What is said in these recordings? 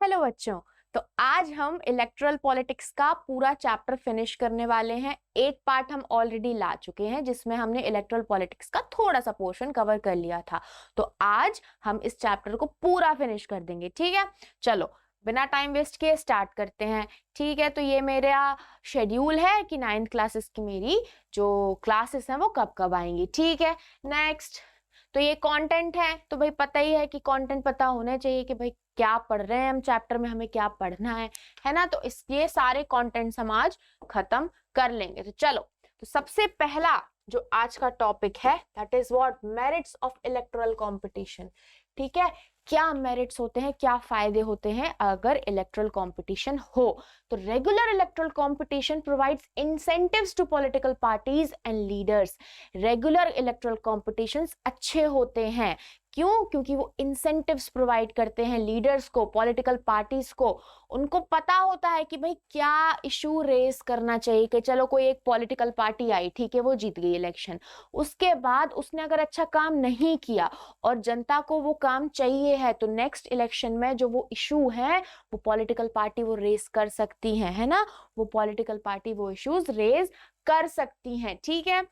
Hello बच्चों। तो आज हम इलेक्टोरल पॉलिटिक्स का पूरा चैप्टर फिनिश करने वाले हैं। एक पार्ट हम ऑलरेडी ला चुके हैं जिसमें हमने इलेक्टोरल पॉलिटिक्स का थोड़ा सा पोर्शन कवर कर लिया था। तो आज हम इस चैप्टर को पूरा फिनिश कर देंगे, ठीक है। चलो बिना टाइम वेस्ट किए स्टार्ट करते हैं। ठीक है, तो ये मेरा शेड्यूल है कि 9th क्लासेस की मेरी जो क्लासेस हैं वो कब कब आएंगी, ठीक है। नेक्स्ट, तो ये कंटेंट है, तो भाई पता ही है कि कंटेंट पता होना चाहिए कि भाई क्या पढ़ रहे हैं हम चैप्टर में, हमें क्या पढ़ना है ना। तो इस ये सारे कंटेंट्स हम आज खत्म कर लेंगे। तो चलो, तो सबसे पहला जो आज का टॉपिक है that is what merits of electoral competition. ठीक है, क्या मेरिट्स होते हैं, क्या फायदे होते हैं अगर इलेक्टोरल कंपटीशन हो। तो regular electoral competition provides incentives to political parties and leaders. Regular electoral competitions अच्छे होते हैं, क्यों? क्योंकि वो इंसेंटिव्स प्रोवाइड करते हैं लीडर्स को, पॉलिटिकल पार्टीज को। उनको पता होता है कि भाई क्या इशू रेस करना चाहिए। कि चलो कोई एक पॉलिटिकल पार्टी आई, ठीक है, वो जीत गई इलेक्शन, उसके बाद उसने अगर अच्छा काम नहीं किया और जनता को वो काम चाहिए है, तो नेक्स्ट इलेक्शन में जो वो इशू है वो पॉलिटिकल पार्टी वो रेस कर सकती है ना। वो पॉलिटिकल पार्टी वो इश्यूज रेस कर सकती हैं, ठीक है।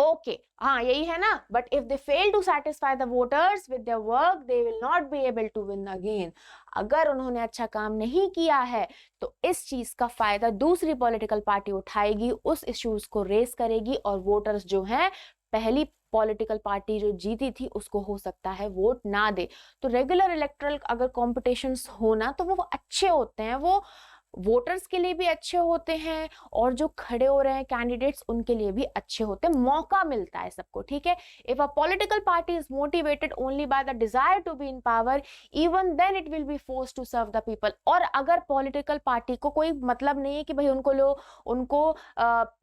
ओके, हाँ यही है ना। But if they fail to satisfy the voters with their work they will not be able to win again. अगर उन्होंने अच्छा काम नहीं किया है तो इस चीज का फायदा दूसरी पॉलिटिकल पार्टी उठाएगी, उस इश्यूज को रेस करेगी और वोटर्स जो हैं पहली पॉलिटिकल पार्टी जो जीती थी उसको हो सकता है वोट ना दे। तो रेगुलर इलेक्टोरल अगर कॉम्पिटिशन्स होना तो वो अच्छे होते हैं, वो वोटर्स के लिए भी अच्छे होते हैं और जो खड़े हो रहे हैं कैंडिडेट्स उनके लिए भी अच्छे होते हैं, मौका मिलता है सबको, ठीक है। If a political party is motivated only by the desire to be in power, even then it will be force to serve the people. और अगर पॉलिटिकल पार्टी को कोई मतलब नहीं है कि भाई उनको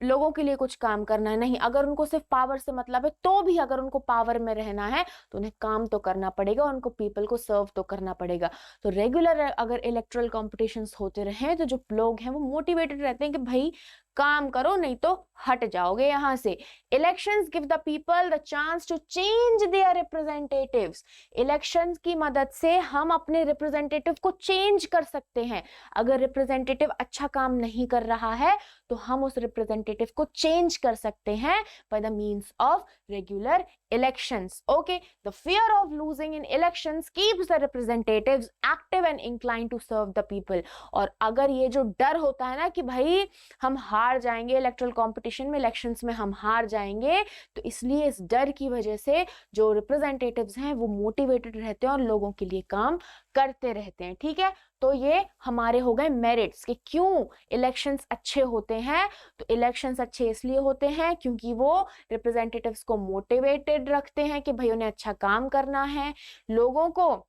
लोगों के लिए कुछ काम करना है, नहीं, अगर उनको सिर्फ पावर से मतलब है तो भी अगर उनको पावर में रहना है तो उन्हें काम तो करना पड़ेगा, उनको पीपल को सर्व तो करना पड़ेगा। तो रेगुलर अगर इलेक्टोरल कॉम्पिटिशन्स होते रहे तो जो लोग हैं वो मोटिवेटेड रहते हैं कि भाई काम करो नहीं तो हट जाओगे यहां से। Elections give the people the chance to change their representatives. Elections की मदद से हम अपने रिप्रेजेंटेटिव को चेंज कर सकते हैं। अगर रिप्रेजेंटेटिव अच्छा काम नहीं कर रहा है तो हम उस रिप्रेजेंटेटिव को चेंज कर सकते हैं by the means of regular elections. Okay, the fear of losing in elections keeps the representatives active and inclined to serve the people. और अगर ये जो डर होता है ना कि भाई हम हार जाएंगे इलेक्टोरल कंपटीशन में, इलेक्शंस में हम हार जाएंगे, तो इसलिए इस डर की वजह से जो रिप्रेजेंटेटिव्स हैं वो मोटिवेटेड रहते हैं और लोगों के लिए काम करते रहते हैं, ठीक है। तो ये हमारे हो गए मेरिट्स कि क्यों इलेक्शंस अच्छे होते हैं। तो इलेक्शंस अच्छे इसलिए होते हैं क्योंकि वो रिप्रेजेंटेटिव्स को मोटिवेटेड रखते हैं कि भाई उन्हें अच्छा काम करना है, लोगों को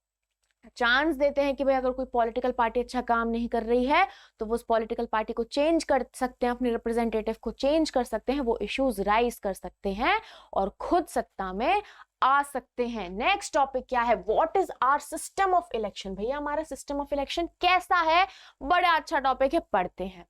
चांस देते हैं कि भाई अगर कोई पॉलिटिकल पार्टी अच्छा काम नहीं कर रही है तो वो उस पॉलिटिकल पार्टी को चेंज कर सकते हैं, अपने रिप्रेजेंटेटिव को चेंज कर सकते हैं, वो इश्यूज राइज कर सकते हैं और खुद सत्ता में आ सकते हैं। नेक्स्ट टॉपिक क्या है, what is our system of election. भैया हमारा सिस्टम ऑफ इलेक्शन कैसा है, बड़ा अच्छा टॉपिक है, पढ़ते हैं।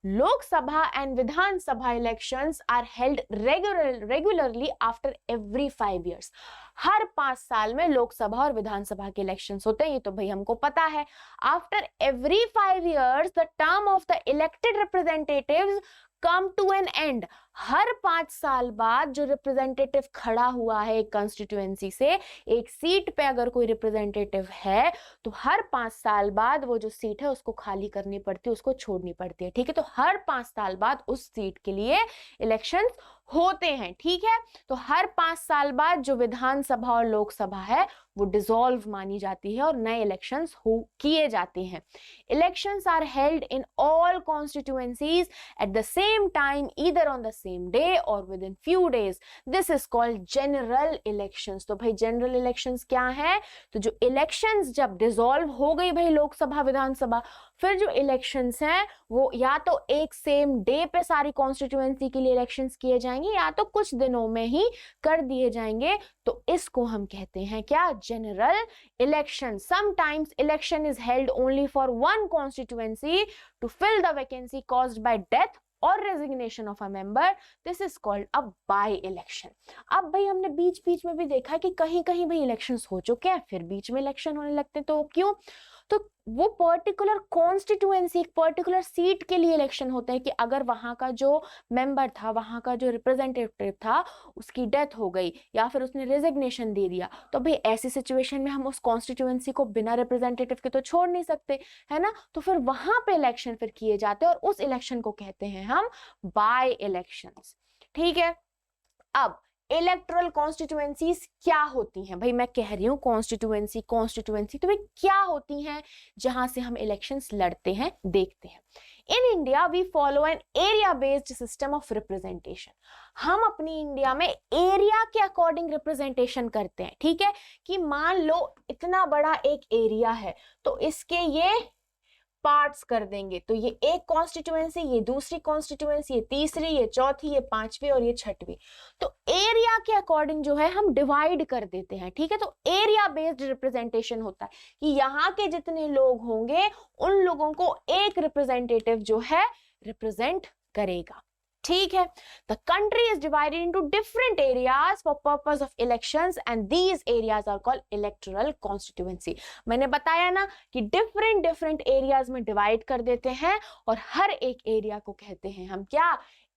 Lok Sabha and Vidhan Sabha elections are held regularly after every 5 years। हर 5 साल में लोकसभा और विधानसभा के इलेक्शंस होते हैं, ये तो भाई हमको पता है। After every 5 years the term of the elected representatives come to an end. हर 5 साल बाद जो रिप्रेजेंटेटिव खड़ा हुआ है एक कंस्टिट्यूएंसी से, एक सीट पे अगर कोई रिप्रेजेंटेटिव है तो हर 5 साल बाद वो जो सीट है उसको खाली करनी पड़ती है, उसको छोड़नी पड़ती है, ठीक है। तो हर 5 साल बाद उस सीट के लिए इलेक्शंस होते हैं, ठीक है। तो हर 5 साल बाद जो विधानसभा और लोकसभा है वो डिसॉल्व मानी जाती है और नए इलेक्शंस किए जाते हैं। Elections are held in all constituencies at the same time, either on the same day or within few days. This is called general elections. तो भाई जनरल इलेक्शंस क्या है, तो जो इलेक्शंस जब डिसॉल्व हो गई भाई लोकसभा विधानसभा, फिर जो इलेक्शंस हैं वो या तो एक सेम डे पे सारी कॉन्स्टिट्यूएंसी के लिए इलेक्शंस किए जाएंगे या तो कुछ दिनों में ही कर दिए जाएंगे। तो इसको हम कहते हैं क्या, general election. Sometimes election is held only for one constituency to fill the vacancy caused by death और resignation of a member, this is called a by election. अब भाई हमने बीच बीच में भी देखा कि कहीं कहीं भाई इलेक्शंस हो चुके हैं फिर बीच में इलेक्शन होने लगते हैं, तो क्यों? तो वो पर्टिकुलर कॉन्स्टिट्यूएंसी, एक पर्टिकुलर सीट के लिए इलेक्शन होते हैं कि अगर वहां का जो मेंबर था, वहां का जो रिप्रेजेंटेटिव था, उसकी डेथ हो गई या फिर उसने रेजिग्नेशन दे दिया, तो भाई ऐसी सिचुएशन में हम उस कॉन्स्टिट्यूएंसी को बिना रिप्रेजेंटेटिव के तो छोड़ नहीं सकते, है ना। तो फिर वहां पे इलेक्शन फिर किए जाते हैं और उस इलेक्शन को कहते हैं हम बाय इलेक्शंस। ठीक है, अब इलेक्टोरल कॉन्स्टिट्यूएंसीज क्या होती हैं? भाई मैं कह रही हूँ कॉन्स्टिट्यूएंसी कॉन्स्टिट्यूएंसी, तो भाई क्या होती हैं जहां से हम इलेक्शंस लड़ते हैं, देखते हैं। In India we follow an area based system of representation. हम अपनी इंडिया में एरिया के अकॉर्डिंग रिप्रेजेंटेशन करते हैं। ठीक है, कि मान लो इतना बड़ा एक एरिया है, तो इसके ये पार्ट्स कर देंगे, तो ये एक कॉन्स्टिट्यूएंसी, ये दूसरी कॉन्स्टिट्यूएंसी, ये तीसरी, ये चौथी, ये पांचवी और ये छठवीं। तो एरिया के अकॉर्डिंग जो है हम डिवाइड कर देते हैं। ठीक है, तो एरिया बेस्ड रिप्रेजेंटेशन होता है कि यहाँ के जितने लोग होंगे उन लोगों को एक रिप्रेजेंटेटिव जो है रिप्रेजेंट करेगा। ठीक है, the country is divided into different areas for purpose of elections and these areas are called electoral constituency। मैंने बताया ना कि different areas में divide कर देते हैं और हर एक एरिया को कहते हैं हम क्या?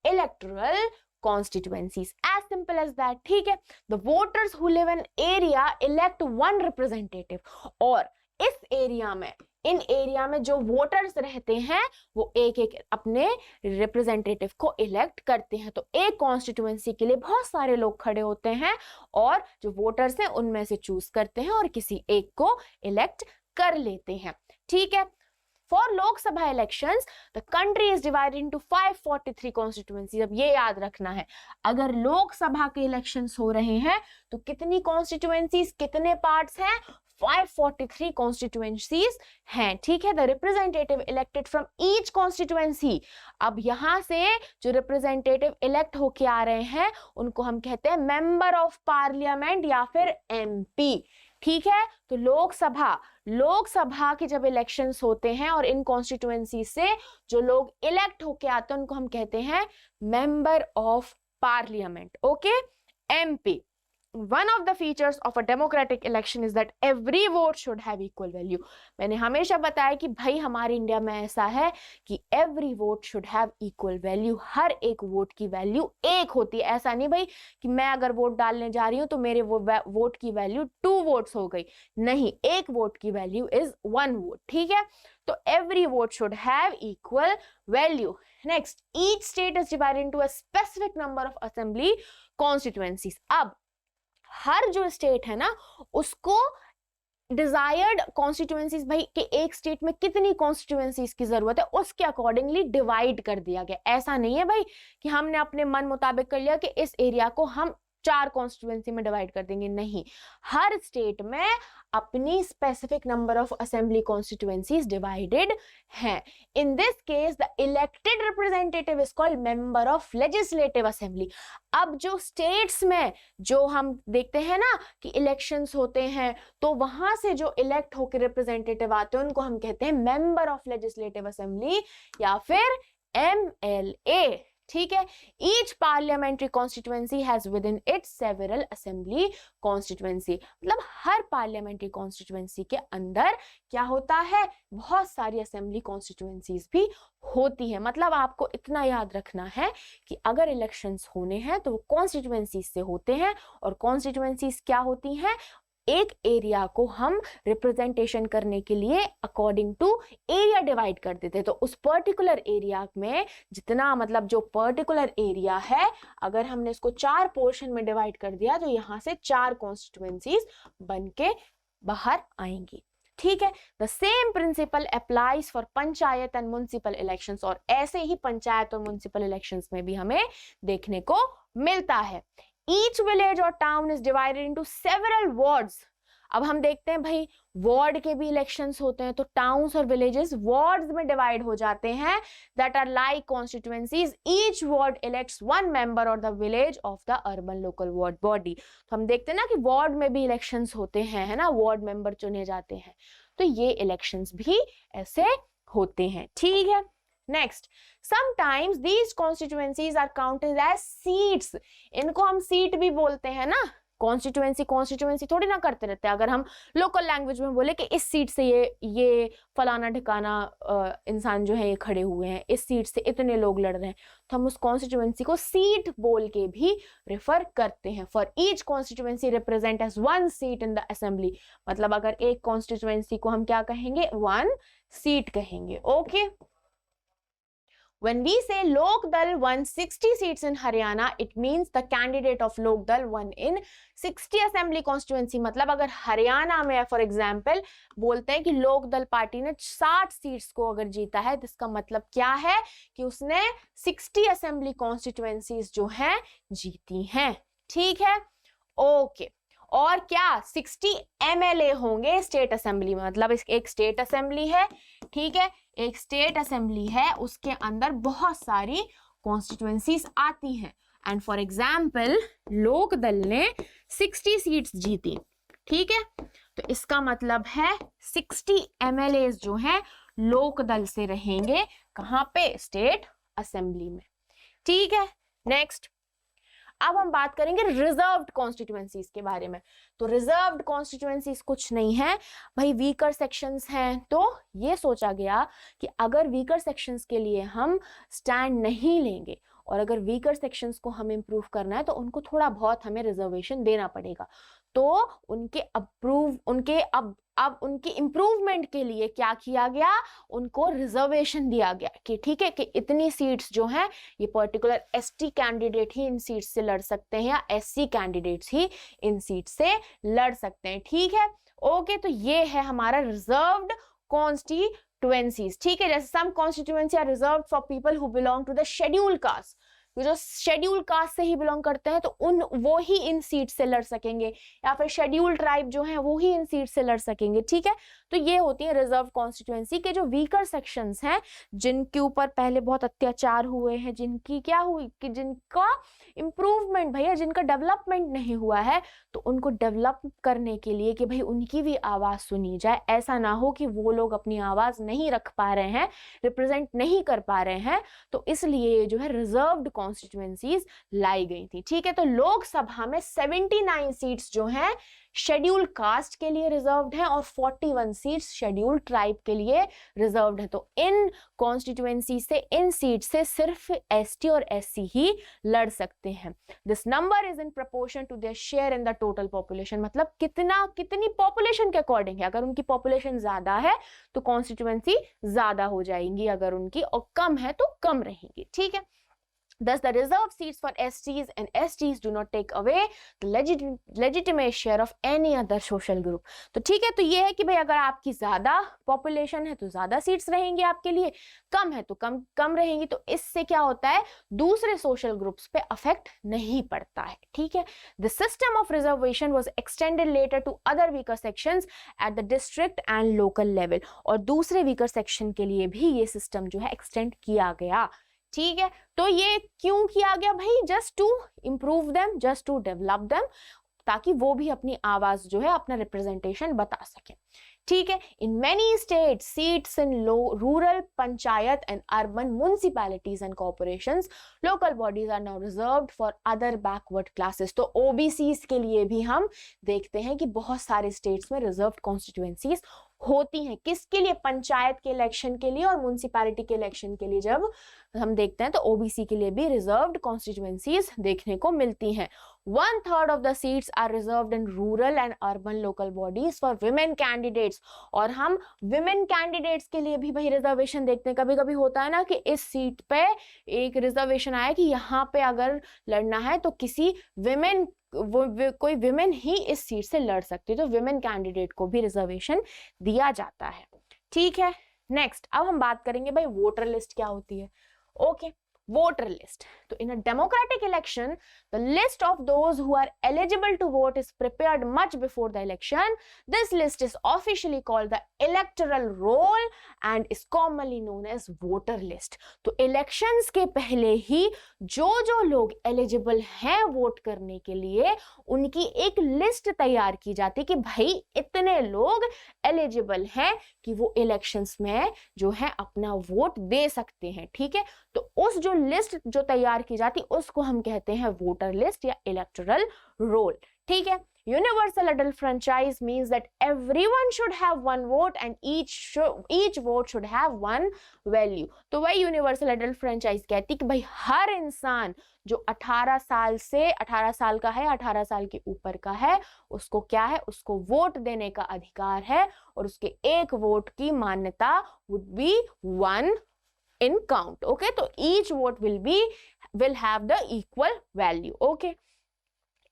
electoral constituencies, as simple as that। ठीक है, the voters who live in area elect one representative और इस एरिया में, इन एरिया में जो वोटर्स रहते हैं वो एक एक अपने रिप्रेजेंटेटिव को इलेक्ट करते हैं। तो एक कॉन्स्टिट्यूएंसी के लिए बहुत सारे लोग खड़े होते हैं और जो वोटर्स हैं उनमें से चूज करते हैं और किसी एक को इलेक्ट कर लेते हैं। ठीक है, for Lok Sabha elections the country is divided into 543 constituencies. अब ये याद रखना है, अगर लोकसभा के इलेक्शंस हो रहे हैं तो कितनी कॉन्स्टिट्यूएंसीज, कितने पार्ट्स हैं? 543 कॉन्स्टिट्यूएंसीज हैं। ठीक है, the representative elected from each constituency. अब यहां से जो रिप्रेजेंटेटिव इलेक्ट होके आ रहे हैं उनको हम कहते हैं मेंबर ऑफ पार्लियामेंट या फिर एमपी। ठीक है, तो लोकसभा के जब इलेक्शंस होते हैं और इन कॉन्स्टिट्यूएंसी से जो लोग इलेक्ट होके आते हैं उनको हम कहते हैं member of parliament. Okay, MP. One of the features of a democratic election is that every vote should have equal value। मैंने हमेशा बताया कि भाई हमारे इंडिया में ऐसा है कि every vote should have equal value। हर एक वोट की वैल्यू एक होती है। ऐसा नहीं भाई कि मैं अगर वोट डालने जा रही हूं तो मेरे वोट की वैल्यू 2 वोट्स हो गई, नहीं, एक वोट की वैल्यू इज 1 वोट। ठीक है, तो every vote should have equal value। Next, each state is divided into a specific number of assembly constituencies। अब हर जो स्टेट है ना उसको डिजायर्ड कॉन्स्टिट्यूएंसीज, भाई कि एक स्टेट में कितनी कॉन्स्टिट्यूएंसीज की जरूरत है उसके अकॉर्डिंगली डिवाइड कर दिया गया। ऐसा नहीं है भाई कि हमने अपने मन मुताबिक कर लिया कि इस एरिया को हम 4 कॉन्स्टिट्यूएंसी में डिवाइड कर देंगे, नहीं, हर स्टेट में अपनी specific number of assembly constituencies divided हैं। In this case the elected representative is called member of legislative assembly. अब जो स्टेट्स में जो हम देखते हैं ना कि इलेक्शंस होते हैं तो वहां से जो इलेक्ट होकर रिप्रेजेंटेटिव आते हैं उनको हम कहते हैं मेंबर ऑफ लेजिस्लेटिव असेंबली या फिर MLA। ठीक है, each parliamentary constituency has with in it several assembly constituency. मतलब हर पार्लियामेंट्री कॉन्स्टिट्यूएंसी के अंदर क्या होता है? बहुत सारी असेंबली कॉन्स्टिट्यूएंसीज भी होती है। मतलब आपको इतना याद रखना है कि अगर इलेक्शंस होने हैं तो वो कॉन्स्टिट्यूएंसीज से होते हैं और कॉन्स्टिट्यूएंसीज क्या होती हैं? एक एरिया को हम रिप्रेजेंटेशन करने के लिए अकॉर्डिंग टू एरिया डिवाइड कर देते हैं। तो उस पर्टिकुलर एरिया में जितना, मतलब जो पर्टिकुलर एरिया है, अगर हमने इसको 4 पोर्शन में डिवाइड कर दिया तो यहां से 4 कॉन्स्टिट्यूएंसीज बन के बाहर आएंगी। ठीक है, the same principle applies for panchayat and municipal elections. और ऐसे ही पंचायत और म्युनिसिपल इलेक्शंस में भी हमें देखने को मिलता है। Each village or town is divided into several wards। अब हम देखते हैं भाई वार्ड के भी इलेक्शंस होते हैं तो टाउन्स और विलेजेस वार्ड्स में डिवाइड हो जाते हैं। That are like constituencies, each ward elects 1 member और the village of the urban local ward body. तो हम देखते हैं ना कि वार्ड में भी इलेक्शंस होते हैं, है ना, वार्ड मेंबर चुने जाते हैं। तो ये इलेक्शंस भी ऐसे होते हैं। ठीक है, next, sometimes these constituencies are counted as seats। इनको हम सीट भी बोलते हैं ना, कॉन्स्टिट्यूएंसी थोड़ी ना करते रहते हैं। अगर हम लोकल लैंग्वेज में बोले कि इस सीट से ये फलाना ठिकाना इंसान जो है ये खड़े हुए हैं, इस सीट से इतने लोग लड़ रहे हैं, तो हम उस कॉन्स्टिट्यूएंसी को सीट बोल के भी रेफर करते हैं। For each constituency represent as 1 seat in the assembly, मतलब अगर एक कॉन्स्टिट्यूएंसी को हम क्या कहेंगे, 1 सीट कहेंगे। Okay, When we say Lok Dal won 60 seats in Haryana, it means the candidate of Lok Dal won in 60 assembly constituency। मतलब अगर हरियाणा में फॉर एग्जाम्पल बोलते हैं कि लोक दल पार्टी ने 60 सीट्स को अगर जीता है, तो इसका मतलब क्या है कि उसने 60 असेंबली कॉन्स्टिट्यूएंसीज जो हैं जीती हैं। ठीक है, ओके। और क्या 60 MLA होंगे स्टेट असेंबली में, मतलब एक स्टेट असेंबली है, ठीक है, एक स्टेट असेंबली है, उसके अंदर बहुत सारी कॉन्स्टिट्यूएंसीज आती हैं। एंड फॉर एग्जाम्पल लोक दल ने 60 सीट्स जीती, ठीक है, तो इसका मतलब है 60 MLA जो हैं लोक दल से रहेंगे कहाँ पे, स्टेट असेंबली में। ठीक है, नेक्स्ट अब हम बात करेंगे रिजर्व्ड कॉन्स्टिट्यूएंसीज के बारे में। तो रिजर्व्ड कॉन्स्टिट्यूएंसीज कुछ नहीं है भाई, वीकर सेक्शंस हैं। तो ये सोचा गया कि अगर वीकर सेक्शंस के लिए हम स्टैंड नहीं लेंगे और अगर वीकर सेक्शंस को हमें इंप्रूव करना है तो उनको थोड़ा बहुत हमें रिजर्वेशन देना पड़ेगा। तो उनके इम्प्रूवमेंट के लिए क्या किया गया, उनको रिजर्वेशन दिया गया कि ठीक है कि इतनी सीट्स जो हैं ये पर्टिकुलर एसटी कैंडिडेट ही इन सीट्स से लड़ सकते हैं या एससी कैंडिडेट्स ही इन सीट से लड़ सकते हैं। ठीक है, ओके, तो ये है हमारा रिजर्व्ड कॉन्स्टिट्यूएंसीज। ठीक है, जैसे some constituency are reserved for people who belong to the schedule caste, जो शेड्यूल कास्ट से ही बिलोंग करते हैं तो वो ही इन सीट से लड़ सकेंगे, या फिर शेड्यूल ट्राइब जो है वो ही इन सीट से लड़ सकेंगे। ठीक है, तो ये होती है रिजर्व कॉन्स्टिट्यूएंसी के जो वीकर सेक्शंस हैं, जिनके ऊपर पहले बहुत अत्याचार हुए हैं, जिनकी क्या हुई कि जिनका इम्प्रूवमेंट भैया, जिनका डेवलपमेंट नहीं हुआ है, तो उनको डेवलप करने के लिए कि भाई उनकी भी आवाज सुनी जाए। ऐसा ना हो कि वो लोग अपनी आवाज नहीं रख पा रहे हैं, रिप्रेजेंट नहीं कर पा रहे हैं, तो इसलिए जो है रिजर्व्ड कॉन्स्टिट्यूएंसीज लाई गई थी। ठीक है, तो लोकसभा में 79 सीट्स जो हैं शेड्यूल कास्ट के लिए रिजर्व्ड हैं और 41 सीट्स शेड्यूल ट्राइब के लिए रिजर्व्ड है। तो इन कॉन्स्टिट्यूएंसी से, इन सीट से सिर्फ एसटी और एससी ही लड़ सकते हैं। This number is in proportion to their share in the total population, मतलब कितनी पॉपुलेशन के अकॉर्डिंग है। अगर उनकी पॉपुलेशन ज्यादा है तो कॉन्स्टिट्यूएंसी ज्यादा हो जाएंगी, अगर उनकी और कम है तो कम रहेंगी। ठीक है, Thus, the reserved seats for STs and STs do not take away the legitimate share of any other social group. तो ठीक है, तो ये है कि भाई अगर आपकी ज्यादा पॉपुलेशन है तो ज्यादा सीट्स रहेंगी आपके लिए, कम है तो कम रहेंगी। तो इससे क्या होता है, दूसरे सोशल ग्रुप्स पे अफेक्ट नहीं पड़ता है। ठीक है, the system of reservation was extended later to other weaker sections at the district and local level. और दूसरे weaker सेक्शन के लिए भी ये सिस्टम जो है एक्सटेंड किया गया। ठीक है, तो ये क्यों किया गया भाई, just to improve them, just to develop them, ताकि वो भी अपनी आवाज जो है, अपना रिप्रेजेंटेशन बता सके। ठीक है, in many state seats in rural panchayat and urban municipalities and corporations local bodies are now reserved for other backward classes. तो ओबीसीज के लिए भी हम देखते हैं कि बहुत सारे स्टेट्स में रिजर्व्ड कॉन्स्टिट्यूएंसीज होती हैं। किसके लिए, पंचायत के इलेक्शन के लिए और म्युनिसिपैलिटी के इलेक्शन के लिए जब हम देखते हैं तो ओबीसी के लिए भी रिजर्व्ड कॉन्स्टिट्यूएंसीज देखने को मिलती हैं। 1/3 of the seats are reserved in rural and urban local bodies for women candidates। और हम women candidates के लिए भी भाई रिजर्वेशन देखते हैं। कभी कभी होता है ना कि इस सीट पे एक रिजर्वेशन आया कि यहाँ पे अगर लड़ना है तो किसी कोई विमेन ही इस सीट से लड़ सकती है, तो विमेन कैंडिडेट को भी रिजर्वेशन दिया जाता है। ठीक है, नेक्स्ट अब हम बात करेंगे भाई वोटर लिस्ट क्या होती है। Okay, voter list. So in a democratic election, the list of those who are eligible to vote is prepared much before the election. This list is officially called the electoral roll and is commonly known as voter list. तो elections के पहले ही जो लोग eligible हैं vote करने के लिए, उनकी एक लिस्ट तैयार की जाती है कि भाई इतने लोग eligible हैं कि वो elections में जो है अपना वोट दे सकते हैं। ठीक है, तो उस जो लिस्ट जो तैयार की जाती उसको हम कहते हैं वोटर लिस्ट या इलेक्टोरल रोल। ठीक है। Universal adult franchise means that everyone should have one vote and each vote should have one value. तो वही यूनिवर्सल एडल्ट फ्रेंचाइज कहती कि भाई हर इंसान जो 18 साल का है, 18 साल के ऊपर का है, उसको क्या है, उसको वोट देने का अधिकार है और उसके एक वोट की मान्यता would be one in count. Okay, तो each vote will have the equal value. Okay,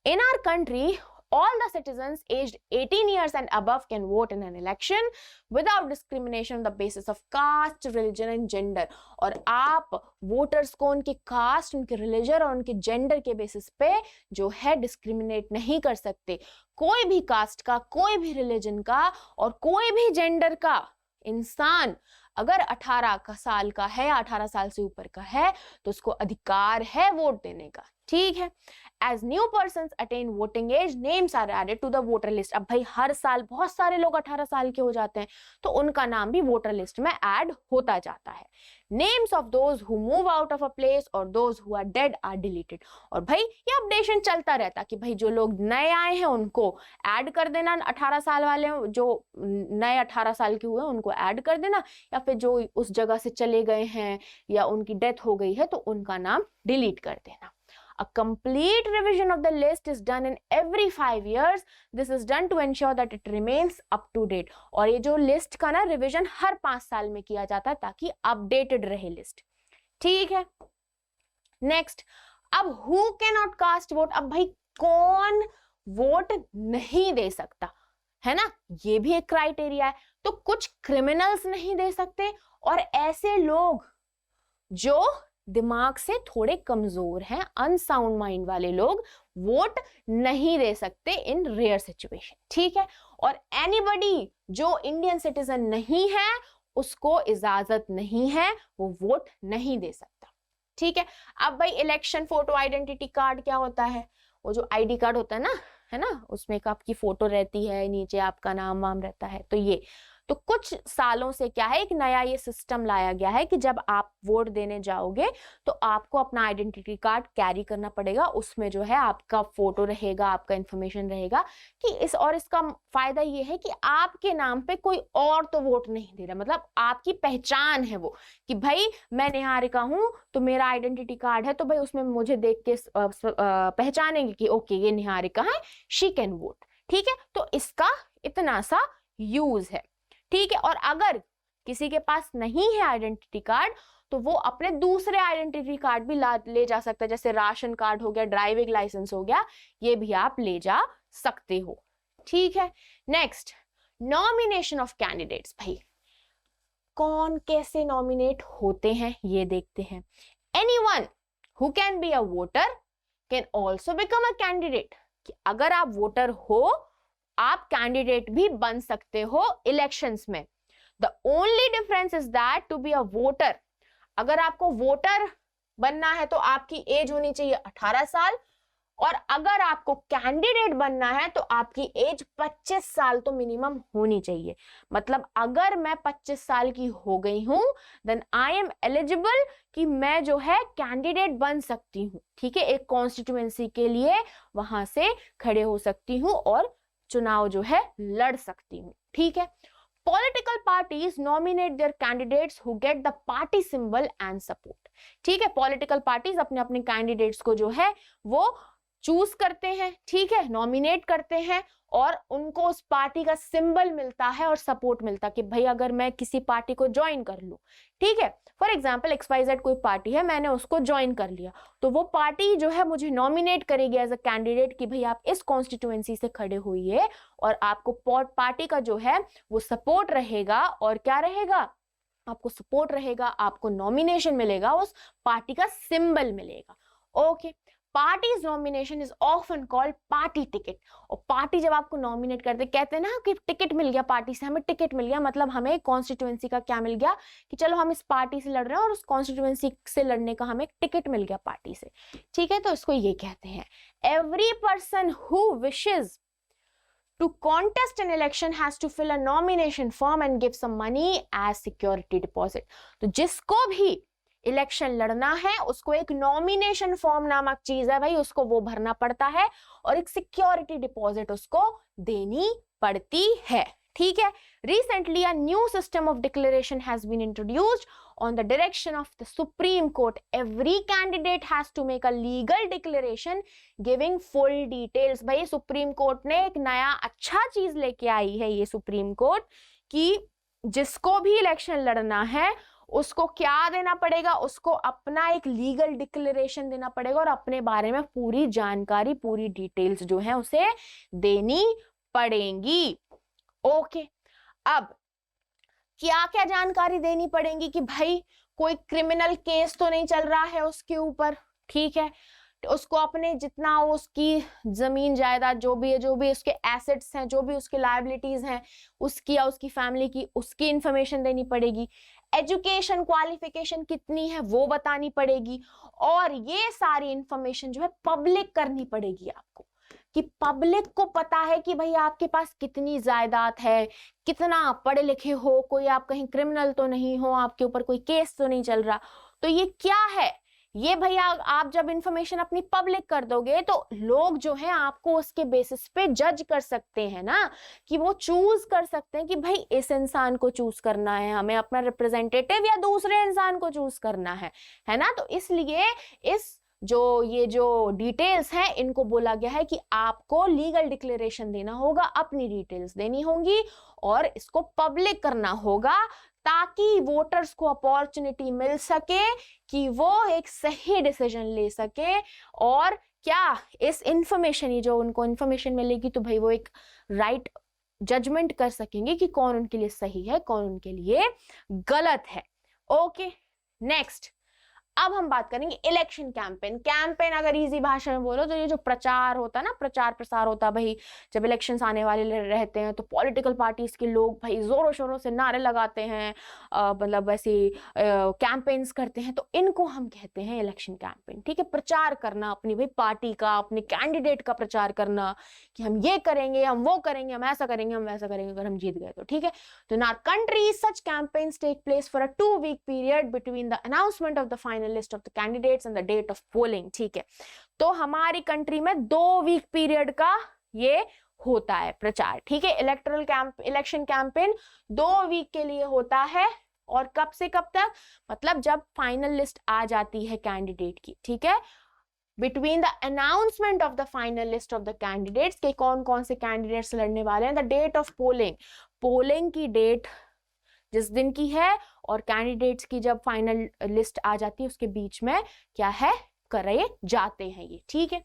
in our country all the citizens aged 18 years and above can vote in an election without discrimination on the basis of caste, religion and gender. और आप voters को उनके cast, उनके religion और उनके gender के basis पे जो है डिस्क्रिमिनेट नहीं कर सकते। कोई भी कास्ट का, कोई भी रिलीजन का और कोई भी जेंडर का इंसान अगर 18 साल का है या 18 साल से ऊपर का है तो उसको अधिकार है वोट देने का। ठीक है। As new persons attain voting age, names are added to the voter list. अब भाई हर साल बहुत सारे लोग 18 साल के हो जाते हैं तो उनका नाम भी वोटर लिस्ट में ऐड होता जाता है। Names of those who move out of a place or those who are dead are deleted. और भाई ये अपडेशन चलता रहता कि भाई जो लोग नए आए हैं उनको ऐड कर देना, 18 साल वाले जो नए 18 साल के हुए उनको ऐड कर देना, या फिर जो उस जगह से चले गए हैं या उनकी डेथ हो गई है तो उनका नाम डिलीट कर देना। A complete revision of the list is done in every 5 years. This is done to ensure that it remains up to date. और ये जो लिस्ट का ना रिविजन हर 5 साल में किया जाता है ताकि अपडेटेड रहे लिस्ट। ठीक है। नेक्स्ट, अब who cannot cast vote? अब भाई कौन वोट नहीं दे सकता है ना, ये भी एक क्राइटेरिया है। तो कुछ क्रिमिनल्स नहीं दे सकते और ऐसे लोग जो दिमाग से थोड़े कमजोर हैं, अनसाउंड माइंड वाले लोग वोट नहीं दे सकते इन रेयर सिचुएशन। ठीक है। और एनीबडी जो इंडियन सिटीजन नहीं है उसको इजाजत नहीं है, वो वोट नहीं दे सकता। ठीक है। अब भाई इलेक्शन फोटो आइडेंटिटी कार्ड क्या होता है? वो जो आईडी कार्ड होता है ना, है ना, उसमें एक आपकी फोटो रहती है, नीचे आपका नाम वाम रहता है। तो ये तो कुछ सालों से क्या है, एक नया ये सिस्टम लाया गया है कि जब आप वोट देने जाओगे तो आपको अपना आइडेंटिटी कार्ड कैरी करना पड़ेगा, उसमें जो है आपका फोटो रहेगा, आपका इंफॉर्मेशन रहेगा कि इसका फायदा ये है कि आपके नाम पे कोई और तो वोट नहीं दे रहा, मतलब आपकी पहचान है वो कि भाई मैं निहारिका हूं तो मेरा आइडेंटिटी कार्ड है तो भाई उसमें मुझे देख के पहचानेंगे कि ओके ये निहारिका है, शी कैन वोट। ठीक है। तो इसका इतना सा यूज है। ठीक है। और अगर किसी के पास नहीं है आइडेंटिटी कार्ड तो वो अपने दूसरे आइडेंटिटी कार्ड भी ले जा सकता है, जैसे राशन कार्ड हो गया, ड्राइविंग लाइसेंस हो गया, ये भी आप ले जा सकते हो। ठीक है। Next, nomination of candidates. भाई कौन कैसे नॉमिनेट होते हैं ये देखते हैं। Anyone who can be a voter can also become a candidate. अगर आप वोटर हो आप कैंडिडेट भी बन सकते हो इलेक्शंस में। The only difference is that to be a voter, अगर आपको वोटर बनना है तो आपकी एज होनी चाहिए 18 साल, और अगर आपको कैंडिडेट बनना है तो आपकी एज 25 साल तो मिनिमम होनी चाहिए। मतलब अगर मैं 25 साल की हो गई हूं देन आई एम एलिजिबल कि मैं जो है कैंडिडेट बन सकती हूँ। ठीक है। एक कॉन्स्टिट्यूएंसी के लिए वहां से खड़े हो सकती हूँ और चुनाव जो है लड़ सकती हूँ। ठीक है। Political parties nominate their candidates who get the party symbol and support. ठीक है। पॉलिटिकल पार्टीज अपने अपने कैंडिडेट्स को जो है वो चूज करते हैं, ठीक है, नॉमिनेट करते हैं और उनको उस पार्टी का सिंबल मिलता है और सपोर्ट मिलता है कि भाई अगर मैं किसी पार्टी को ज्वाइन कर लूं, ठीक है, फॉर एग्जांपल XYZ कोई पार्टी है, मैंने उसको ज्वाइन कर लिया तो वो पार्टी जो है मुझे नॉमिनेट करेगी एज अ कैंडिडेट कि भाई आप इस कॉन्स्टिट्यूएंसी से खड़े हुए और आपको पार्टी का जो है वो सपोर्ट रहेगा। और क्या रहेगा? आपको सपोर्ट रहेगा, आपको नॉमिनेशन मिलेगा, उस पार्टी का सिंबल मिलेगा। Okay. Parties nomination is often called party ticket. और पार्टी जब आपको नॉमिनेट करते कहते हैं ना कि टिकट मिल गया पार्टी से, हमें टिकट मिल गया, मतलब हमें कॉन्स्टिट्यूएंसी का क्या मिल गया कि चलो हम इस पार्टी से लड़ रहे हैं और उस कॉन्स्टिट्यूएंसी से लड़ने का हमें टिकट मिल गया पार्टी से। ठीक है। तो इसको ये कहते हैं every person who wishes to contest an election has to fill a nomination form and give some money as security deposit। तो जिसको भी इलेक्शन लड़ना है उसको एक नॉमिनेशन फॉर्म नामक चीज है भाई, उसको वो भरना पड़ता है और एक सिक्योरिटी डिपॉजिट उसको देनी पड़ती है, ठीक है। Recently, a new system of declaration has been introduced on the direction of the Supreme Court. Every candidate has to make a legal declaration giving full details. भाई सुप्रीम कोर्ट ने एक नया अच्छा चीज लेके आई है ये सुप्रीम कोर्ट कि जिसको भी इलेक्शन लड़ना है उसको क्या देना पड़ेगा, उसको अपना एक लीगल डिक्लेरेशन देना पड़ेगा और अपने बारे में पूरी जानकारी, पूरी डिटेल्स जो है उसे देनी पड़ेंगी। ओके, अब क्या क्या जानकारी देनी पड़ेगी कि भाई कोई क्रिमिनल केस तो नहीं चल रहा है उसके ऊपर, ठीक है, तो उसको अपने जितना उसकी जमीन जायदाद जो भी है, जो भी उसके एसेट्स हैं, जो भी उसके लायबिलिटीज हैं उसकी या उसकी फैमिली की, उसकी इंफॉर्मेशन देनी पड़ेगी। एजुकेशन क्वालिफिकेशन कितनी है वो बतानी पड़ेगी और ये सारी इंफॉर्मेशन जो है पब्लिक करनी पड़ेगी आपको, कि पब्लिक को पता है कि भाई आपके पास कितनी जायदाद है, कितना पढ़े लिखे हो, कोई आप कहीं क्रिमिनल तो नहीं हो, आपके ऊपर कोई केस तो नहीं चल रहा। तो ये क्या है, ये भैया आप जब इंफॉर्मेशन अपनी पब्लिक कर दोगे तो लोग जो है आपको उसके बेसिस पे जज कर सकते हैं ना, कि वो चूज कर सकते हैं कि भाई इस इंसान को चूज करना है, हमें अपना रिप्रेजेंटेटिव या दूसरे इंसान को चूज करना है ना। तो इसलिए इस ये जो डिटेल्स हैं इनको बोला गया है कि आपको लीगल डिक्लेरेशन देना होगा, अपनी डिटेल्स देनी होंगी और इसको पब्लिक करना होगा ताकि वोटर्स को अपॉर्चुनिटी मिल सके कि वो एक सही डिसीजन ले सके और क्या इस इंफॉर्मेशन, ये जो उनको इंफॉर्मेशन मिलेगी तो भाई वो एक राइट जजमेंट कर सकेंगे कि कौन उनके लिए सही है, कौन उनके लिए गलत है। ओके, नेक्स्ट अब हम बात करेंगे इलेक्शन कैंपेन। कैंपेन अगर इजी भाषा में बोलो तो ये जो प्रचार होता है ना, प्रचार प्रसार होता है भाई, जब इलेक्शंस आने वाले रहते हैं तो पॉलिटिकल पार्टीज के लोग भाई जोरों शोरों से नारे लगाते हैं, मतलब ऐसे कैंपेन्स करते हैं, तो इनको हम कहते हैं इलेक्शन कैंपेन, ठीक है। प्रचार करना अपनी भाई पार्टी का, अपने कैंडिडेट का प्रचार करना कि हम ये करेंगे, हम वो करेंगे, हम ऐसा करेंगे, हम वैसा करेंगे अगर हम जीत गए तो, ठीक है। तो in our country such campaigns take place for a 2-week period between the announcement of the final list of the candidates and the date of polling, ठीक है। तो हमारी कंट्री में 2-week पीरियड का ये होता है प्रचार, ठीक है। इलेक्शन कैंपेन 2 week के लिए होता है और कब से कब तक, मतलब जब फाइनल लिस्ट आ जाती है कैंडिडेट की, ठीक है, between the announcement of the final list of the candidates के कौन कौन से कैंडिडेट्स लड़ने वाले हैं, the date of polling, polling की डेट जिस दिन की है और कैंडिडेट्स की जब फाइनल लिस्ट आ जाती है उसके बीच में क्या है करे जाते हैं ये, ठीक है।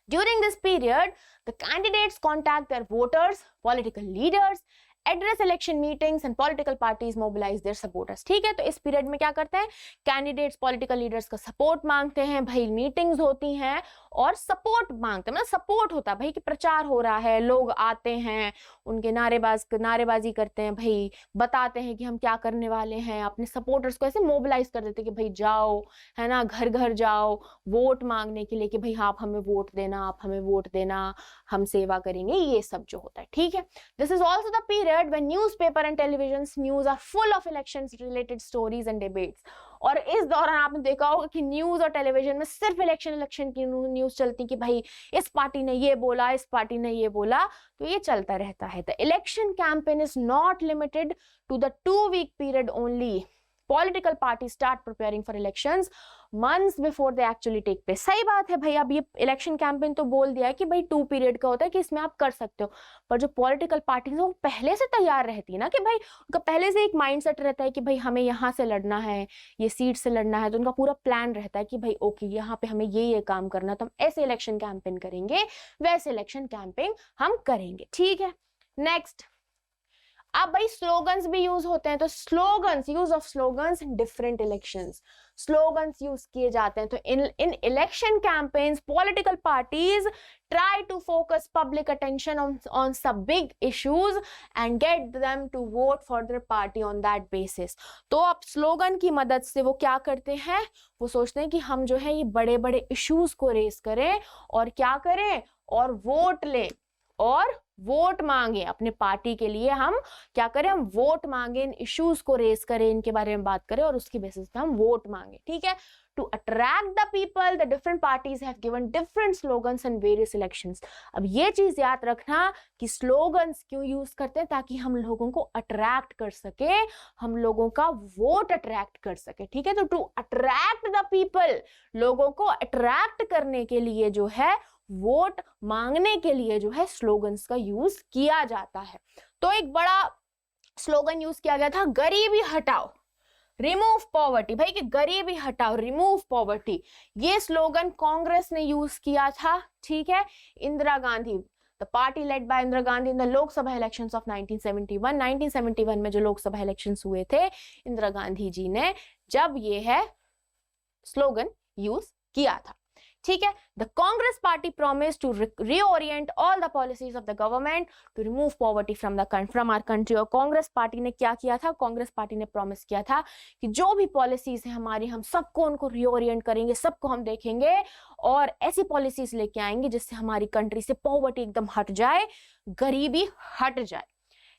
During this period, the candidates contact their voters, political leaders, address election meetings and political parties mobilize their supporters, ठीक है। तो इस पीरियड में क्या करते हैं कैंडिडेट्स, पॉलिटिकल लीडर्स का सपोर्ट मांगते हैं भाई, मीटिंग्स होती हैं और सपोर्ट मांगते हैं, मतलब सपोर्ट होता है भाई कि प्रचार हो रहा है, लोग आते हैं, उनके नारेबाजी करते हैं भाई, बताते हैं कि हम क्या करने वाले हैं, अपने सपोर्टर्स को ऐसे मोबिलाइज कर देते हैं कि भाई जाओ, है ना, घर घर जाओ वोट मांगने के लिए कि भाई आप हमें वोट देना, आप हमें वोट देना, हम सेवा करेंगे, ये सब जो होता है, ठीक है। This is also the period when newspaper and television news are full of elections related stories and debates। और इस दौरान आपने देखा होगा कि न्यूज और टेलीविजन में सिर्फ इलेक्शन की न्यूज चलती कि भाई इस पार्टी ने ये बोला, इस पार्टी ने ये बोला, तो ये चलता रहता है। The election campaign is not limited to the 2-week period only. Political parties start preparing for elections months before they actually take place। सही बात है भाई, अब ये इलेक्शन कैंपेन तो बोल दिया है कि भाई 2 पीरियड का होता है कि इसमें आप कर सकते हो, पर जो पॉलिटिकल पार्टीज वो पहले से तैयार रहती है ना, कि भाई उनका पहले से एक माइंडसेट रहता है कि भाई हमें यहाँ से लड़ना है, ये सीट से लड़ना है, तो उनका पूरा प्लान रहता है कि भाई ओके यहाँ पे हमें ये काम करना, तो हम ऐसे इलेक्शन कैंपेन करेंगे, वैसे इलेक्शन कैंपेन हम करेंगे, ठीक है। नेक्स्ट, अब भाई स्लोगन्स भी यूज होते हैं, तो slogans, use of slogans in different elections, slogans use किए जाते हैं। तो in election campaigns political parties try to focus public attention on some big issues and get them to vote for their party on that basis। तो अब slogan की मदद से वो क्या करते हैं, वो सोचते हैं कि हम जो है ये बड़े बड़े इश्यूज को रेस करें और क्या करें और वोट लें और वोट मांगे अपने पार्टी के लिए, हम क्या करें, हम वोट मांगे, इन इश्यूज को रेज करें, इनके बारे में बात करें और उसकी बेसिस पे हम वोट मांगे, ठीक है। To attract the people the different parties have given different slogans in various elections. अब ये चीज याद रखना कि स्लोगन्स क्यों यूज करते हैं, ताकि हम लोगों को अट्रैक्ट कर सके, हम लोगों का वोट अट्रैक्ट कर सके, ठीक है। तो टू अट्रैक्ट द पीपल, लोगों को अट्रैक्ट करने के लिए जो है, वोट मांगने के लिए जो है स्लोगन्स का यूज किया जाता है। तो एक बड़ा स्लोगन यूज किया गया था, गरीबी हटाओ, रिमूव पॉवर्टी। भाई कि गरीबी हटाओ, रिमूव पॉवर्टी, ये स्लोगन कांग्रेस ने यूज किया था, ठीक है। Indira Gandhi, the party led by Indira Gandhi in the Lok Sabha elections of 1971 में जो लोकसभा इलेक्शंस हुए थे, इंदिरा गांधी जी ने जब ये है स्लोगन यूज किया था, ठीक है। The Congress party promise to reorient all the policies of the government to remove poverty from our country. और कांग्रेस पार्टी ने क्या किया था, कांग्रेस पार्टी ने प्रॉमिस किया था कि जो भी पॉलिसीज है हमारी, हम सबको उनको रीओरिएंट करेंगे, सबको हम देखेंगे और ऐसी पॉलिसीज लेके आएंगे जिससे हमारी कंट्री से पॉवर्टी एकदम हट जाए, गरीबी हट जाए।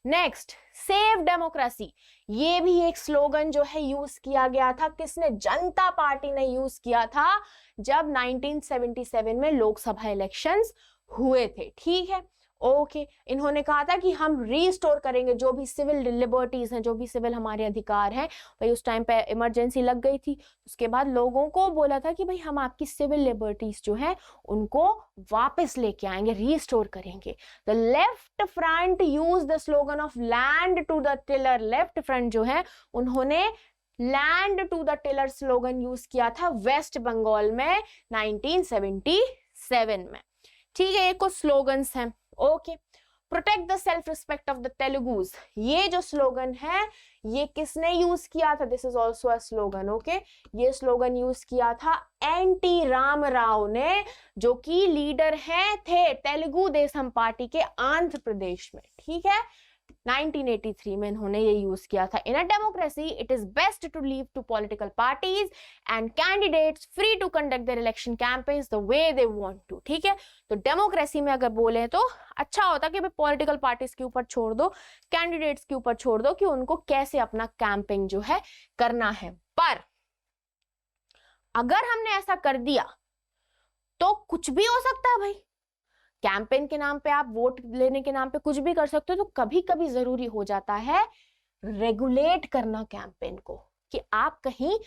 नेक्स्ट, सेव डेमोक्रेसी, ये भी एक स्लोगन जो है यूज किया गया था, किसने, जनता पार्टी ने यूज किया था जब 1977 में लोकसभा इलेक्शंस हुए थे, ठीक है। ओके, इन्होंने कहा था कि हम रीस्टोर करेंगे जो भी सिविल लिबर्टीज हैं, जो भी सिविल हमारे अधिकार हैं। भाई उस टाइम पे इमरजेंसी लग गई थी, उसके बाद लोगों को बोला था कि भाई हम आपकी सिविल लिबर्टीज जो हैं उनको वापस लेके आएंगे, रीस्टोर करेंगे। The left front use the slogan of land to the tiller. Left front जो है उन्होंने land to the tiller slogan use किया था वेस्ट बंगाल में 1977 में, ठीक है। ये कुछ स्लोगन्स हैं। Okay, protect the self respect of the Telugus, ये जो स्लोगन है ये किसने यूज किया था, this is also a slogan, okay. ये स्लोगन यूज किया था एनटी रामाराव ने, जो कि लीडर हैं थे तेलुगु देशम पार्टी के आंध्र प्रदेश में, ठीक है। 1983 में इन्होंने ये यूज किया था। In a democracy it is best to leave to political parties and candidates free to conduct their election campaigns the way they want to, ठीक है। तो डेमोक्रेसी में अगर बोले तो अच्छा होता कि पॉलिटिकल पार्टीज के ऊपर छोड़ दो, कैंडिडेट्स के ऊपर छोड़ दो कि उनको कैसे अपना कैंपेन जो है करना है। पर अगर हमने ऐसा कर दिया तो कुछ भी हो सकता है भाई, कैंपेन के नाम पे आप, वोट लेने के नाम पे कुछ भी कर सकते हो। तो कभी कभी जरूरी हो जाता है रेगुलेट करना कैंपेन को, कि आप कहीं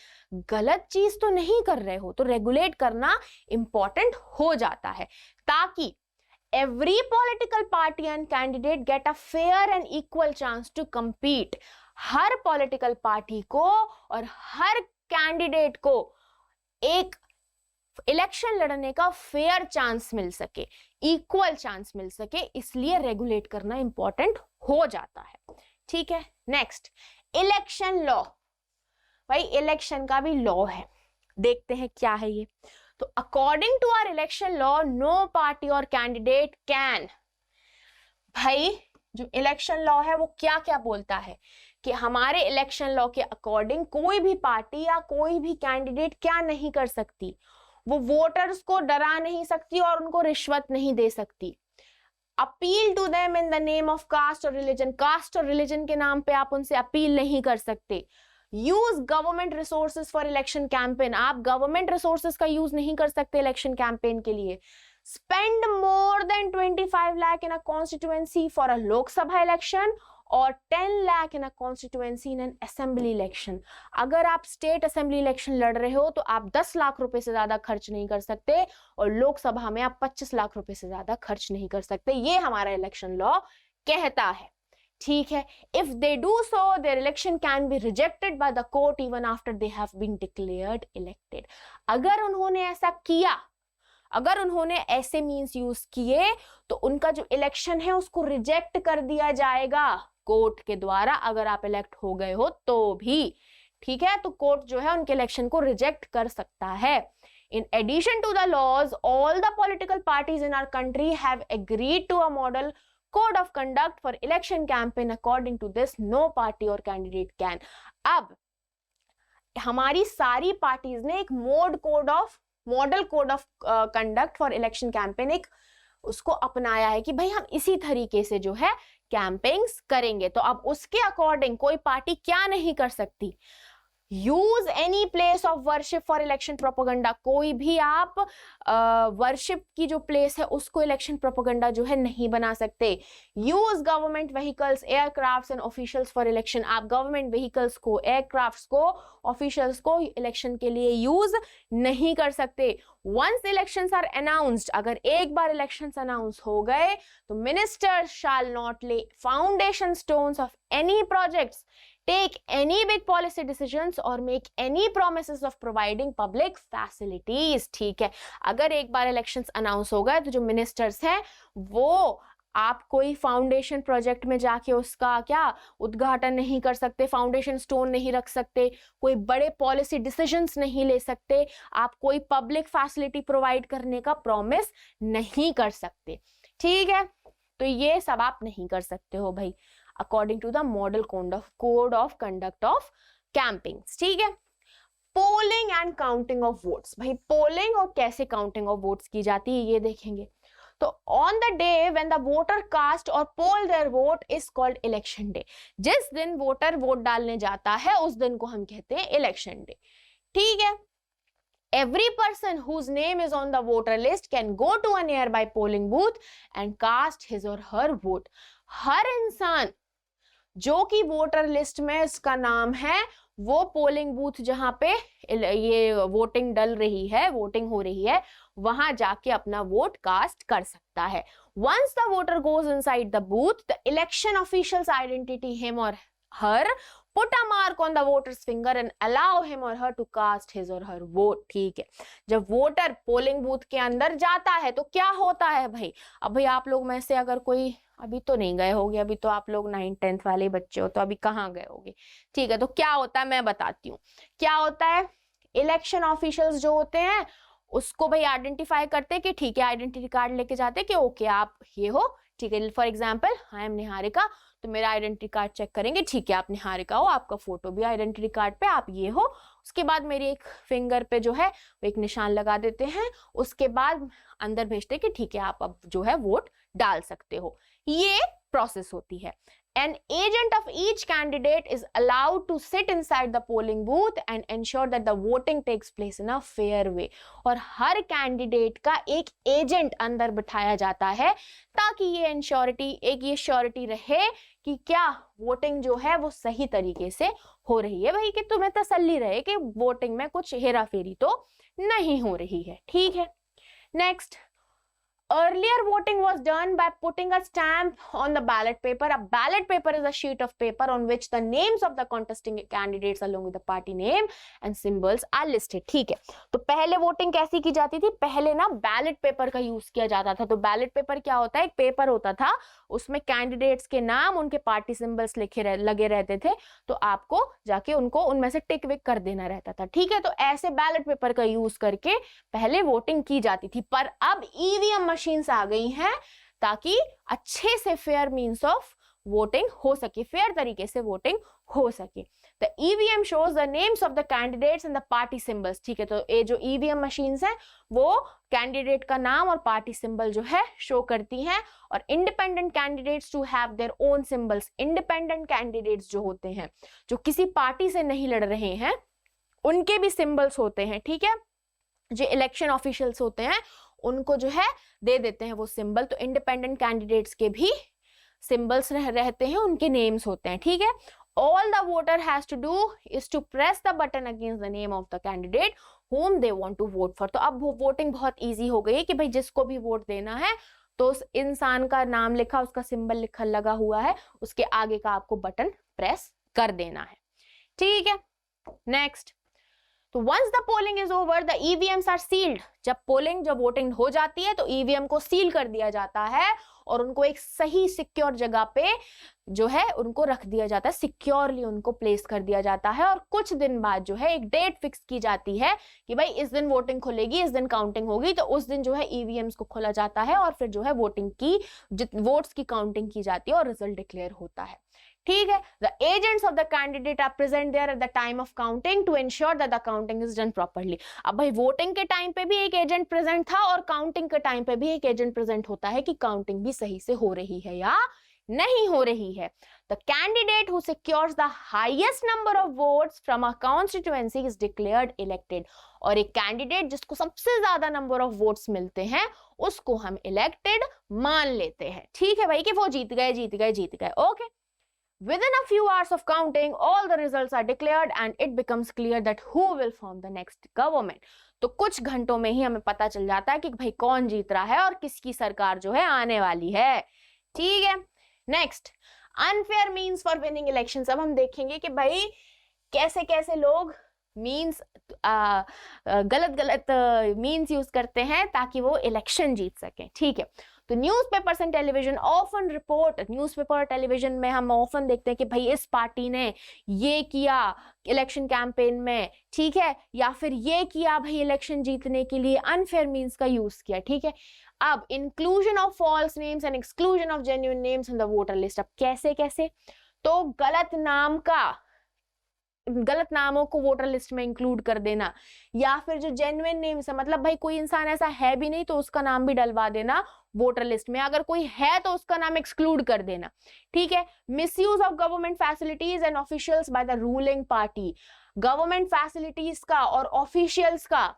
गलत चीज तो नहीं कर रहे हो, तो रेगुलेट करना इंपॉर्टेंट हो जाता है, ताकि every political party and candidate get a fair and equal chance to compete। Her political party को और हर कैंडिडेट को एक इलेक्शन लड़ने का फेयर चांस मिल सके, इक्वल चांस मिल सके, इसलिए रेगुलेट करना इंपॉर्टेंट हो जाता है, ठीक है। Next, election law. भाई इलेक्शन का भी लॉ है, देखते हैं क्या है ये। तो according to our election law no party और कैंडिडेट कैन, भाई जो इलेक्शन लॉ है वो क्या क्या बोलता है कि हमारे इलेक्शन लॉ के अकॉर्डिंग कोई भी पार्टी या कोई भी कैंडिडेट क्या नहीं कर सकती, वो वोटर्स को डरा नहीं सकती और उनको रिश्वत नहीं दे सकती। Appeal to them in the name of caste और रिलीजन, कास्ट और रिलीजन के नाम पे आप उनसे अपील नहीं कर सकते। Use government resources for election campaign, आप गवर्नमेंट रिसोर्सेज का यूज नहीं कर सकते इलेक्शन कैंपेन के लिए। Spend more than 25 lakh in a constituency for a Lok Sabha election और 10 lakh in a constituency in an assembly election. अगर आप स्टेट असेंबली इलेक्शन लड़ रहे हो तो आप 10 लाख रुपए से ज्यादा खर्च नहीं कर सकते, और लोकसभा में आप 25 लाख रुपए से ज्यादा खर्च नहीं कर सकते, ये हमारा इलेक्शन लॉ कहता है, ठीक है। If they do so their election can be rejected by the court even after they have been declared elected. अगर उन्होंने ऐसा किया, अगर उन्होंने ऐसे मींस यूज किए तो उनका जो इलेक्शन है उसको रिजेक्ट कर दिया जाएगा कोर्ट के द्वारा, अगर आप इलेक्ट हो गए हो तो भी, ठीक है। तो कोर्ट जो है उनके इलेक्शन को रिजेक्ट कर सकता है। In addition to the laws, all the political parties in our country have agreed to a model code of conduct for election campaign. According to this, no party or candidate can। अब हमारी सारी parties ने एक model code of conduct for election campaign एक उसको अपनाया है कि भाई हम इसी तरीके से जो है कैंपेन्स करेंगे। तो अब उसके अकॉर्डिंग कोई पार्टी क्या नहीं कर सकती, use any place of worship for election propaganda. कोई भी आप वर्शिप की जो प्लेस है उसको इलेक्शन प्रोपोगंडा जो है नहीं बना सकते। Use government vehicles, aircrafts and officials for election. आप गवर्नमेंट व्हीकल्स को, एयरक्राफ्ट्स को, ऑफिशियल्स को इलेक्शन के लिए यूज नहीं कर सकते। वंस इलेक्शंस आर अनाउंस्ड, अगर एक बार इलेक्शंस अनाउंस हो गए तो मिनिस्टर्स शैल नॉट ले foundation stones of any projects, take any big policy decisions or make any promises of providing public facilities। ठीक है, अगर एक बार इलेक्शंस अनाउंस हो गए तो जो मिनिस्टर्स हैं वो आप कोई फाउंडेशन प्रोजेक्ट में जाके उसका क्या उद्घाटन नहीं कर सकते, फाउंडेशन स्टोन नहीं रख सकते, कोई बड़े पॉलिसी डिसीजंस नहीं ले सकते, आप कोई पब्लिक फैसिलिटी प्रोवाइड करने का प्रॉमिस नहीं कर सकते। ठीक है, तो ये सब आप नहीं कर सकते हो भाई, according to the model code of conduct of campaigns. ठीक है, polling and counting of votes. भाई पोलिंग और कैसे काउंटिंग ऑफ वोट्स की जाती है ये देखेंगे। तो on the day when the voter cast और poll their vote is called election day. जिस दिन वोटर वोट डालने जाता है उस दिन को हम कहते हैं इलेक्शन डे। ठीक है, every person whose name is on the voter list can go to a nearby polling booth and cast his or her vote। हर इंसान जो कि वोटर लिस्ट में इसका नाम है वो पोलिंग बूथ जहां पे ये वोटिंग डल रही है, वोटिंग हो रही है, वहां जाके अपना वोट कास्ट कर सकता है। Once the voter goes inside the booth, the election officials identify him or her, put a mark on the voter's finger and allow him or her to cast his or her vote। ठीक है, जब voter polling booth के अंदर जाता है तो क्या होता है भाई, अब भाई आप लोग में से अगर कोई अभी तो नहीं गए होगे, अभी तो आप लोग 9th-10th वाले बच्चे हो, तो अभी कहाँ गए होगे। ठीक है, तो क्या होता है मैं बताती हूँ क्या होता है। इलेक्शन ऑफिशियल्स जो होते हैं उसको भाई आइडेंटिफाई करते हैं कि ठीक है, आइडेंटिटी कार्ड लेके जाते हैं कि ओके आप ये हो। ठीक है, for example I am Niharika, तो मेरा आइडेंटिटी कार्ड चेक करेंगे, ठीक है आप निहारिका हो, आपका फोटो भी आइडेंटिटी कार्ड पे, आप ये हो। उसके बाद मेरी एक फिंगर पे जो है वो एक निशान लगा देते हैं, उसके बाद अंदर भेजते हैं कि ठीक है आप अब जो है वोट डाल सकते हो। ये प्रोसेस होती है। An agent of each candidate is allowed to sit inside the polling booth and ensure that the voting takes place in a fair way। और हर कैंडिडेट का एक एजेंट अंदर बिठाया जाता है ताकि ये इंश्योरिटी, एक ये श्योरिटी रहे कि क्या वोटिंग जो है वो सही तरीके से हो रही है भाई, कि तुम्हें तसल्ली रहे कि वोटिंग में कुछ हेरा फेरी तो नहीं हो रही है। ठीक है, next, earlier voting was done by putting a stamp on the ballot paper। A ballot paper is a sheet of paper on which the names of the contesting candidates along with the party name and symbols are listed। ठीक है, तो पहले voting कैसी की जाती थी, पहले ना बैलेट पेपर का यूज किया जाता था। तो बैलेट पेपर क्या होता है, एक पेपर होता था, उसमें कैंडिडेट्स के नाम, उनके पार्टी सिंबल्स लगे रहते थे, तो आपको जाके उनको उनमें से टिक विक कर देना रहता था। ठीक है, तो ऐसे बैलेट पेपर का यूज करके पहले वोटिंग की जाती थी। पर अब ईवीएम मशीन्स आ गई हैं ताकि अच्छे से फेयर मींस ऑफ वोटिंग हो सके, फेयर तरीके से वोटिंग हो सके। The EVM shows the names of the candidates and the party symbols. ठीक है, तो ये जो ईवीएम मशीन्स हैं वो कैंडिडेट का नाम और पार्टी सिंबल जो है शो करती हैं। और independent candidates to have their own symbols. Independent candidates जो होते हैं, जो किसी पार्टी से नहीं लड़ रहे हैं, उनके भी सिंबल्स होते हैं। ठीक है, जो इलेक्शन ऑफिशियल्स होते हैं उनको जो है दे देते हैं वो सिंबल। तो इंडिपेंडेंट कैंडिडेट्स के भी सिंबल्स रहते हैं, उनके नेम्स होते हैं। ठीक है, all the voter has to do is to press the button against the name of the candidate whom they want to vote for। तो अब वो वोटिंग बहुत इजी हो गई है कि भाई जिसको भी वोट देना है तो उस इंसान का नाम लिखा, उसका सिंबल लिखा लगा हुआ है, उसके आगे का आपको बटन प्रेस कर देना है। ठीक है, नेक्स्ट, तो once the polling is over the EVMs are sealed. जब वोटिंग हो जाती है तो ईवीएम को सील कर दिया जाता है और उनको एक सही सिक्योर जगह पे जो है उनको रख दिया जाता है, सिक्योरली उनको प्लेस कर दिया जाता है। और कुछ दिन बाद जो है एक डेट फिक्स की जाती है कि भाई इस दिन वोटिंग खुलेगी, इस दिन काउंटिंग होगी, तो उस दिन जो है ईवीएम्स को खोला जाता है और फिर जो है वोटिंग की वोट्स की काउंटिंग की जाती है और रिजल्ट डिक्लेयर होता है। ठीक है। The agents of the candidate are present there at the time of counting to ensure that the counting is done properly. अब भाई वोटिंग के टाइम पे भी एक एजेंट प्रेजेंट था और काउंटिंग के टाइम पे भी एक एजेंट प्रेजेंट होता है कि काउंटिंग भी सही से हो रही है या नहीं हो रही है। The candidate who secures the highest number of votes from a constituency is declared elected। और एक कैंडिडेट जिसको सबसे ज्यादा नंबर ऑफ वोट्स मिलते हैं उसको हम इलेक्टेड मान लेते हैं। ठीक है भाई कि वो जीत गए जीत गए जीत गए। Okay. Within a few hours of counting, all the results are declared and it becomes clear that who will form the next government। तो कुछ घंटों में ही हमें पता चल जाता है कि भाई कौन जीत रहा है और किसकी सरकार जो है आने वाली है। ठीक है। Next, unfair means for winning elections. अब हम देखेंगे कि भाई कैसे कैसे लोग मीन्स गलत गलत मीन्स यूज करते हैं ताकि वो इलेक्शन जीत सकें। ठीक है। तो newspapers and television often report, newspaper और टेलीविजन में हम ऑफन देखते हैं कि भाई इस पार्टी ने ये किया इलेक्शन कैंपेन में, ठीक है, या फिर ये किया भाई इलेक्शन जीतने के लिए, अनफेयर मीन्स का यूज किया। ठीक है। अब inclusion of false names and exclusion of genuine names in the voter list. अब कैसे कैसे? तो गलत नामों को वोटर लिस्ट में इंक्लूड कर देना, या फिर जो जेन्युइन नेम्स है, मतलब भाई कोई इंसान ऐसा है भी नहीं तो उसका नाम भी डलवा देना वोटर लिस्ट में, अगर कोई है तो उसका नाम एक्सक्लूड कर देना। ठीक है। Misuse of government facilities and officials by the ruling party. Government facilities का और ऑफिशियल्स का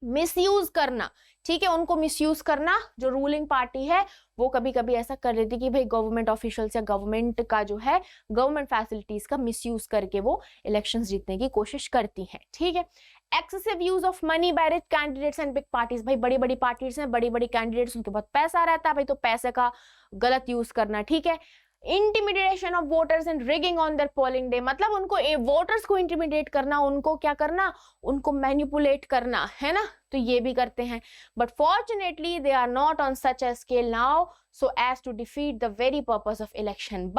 मिसयूज करना, ठीक है, उनको मिसयूज करना, जो रूलिंग पार्टी है वो कभी कभी ऐसा कर रही थी कि भाई गवर्नमेंट ऑफिशियल्स या गवर्नमेंट का जो है गवर्नमेंट फैसिलिटीज का मिसयूज करके वो इलेक्शंस जीतने की कोशिश करती हैं। ठीक है। Excessive use of money by rich candidates and big parties. भाई बड़ी बड़ी पार्टीज हैं, बड़ी बड़ी कैंडिडेट्स, उनके पास पैसा रहता है भाई, तो पैसे का गलत यूज करना। ठीक है। Intimidation of voters and rigging on their polling day, मतलब उनको वोटर्स को इंटिमिडेट करना, उनको क्या करना, उनको मैनिपुलेट करना, है ना, तो ये भी करते हैं। But fortunately they are not on such a scale now so as to defeat the very purpose of election.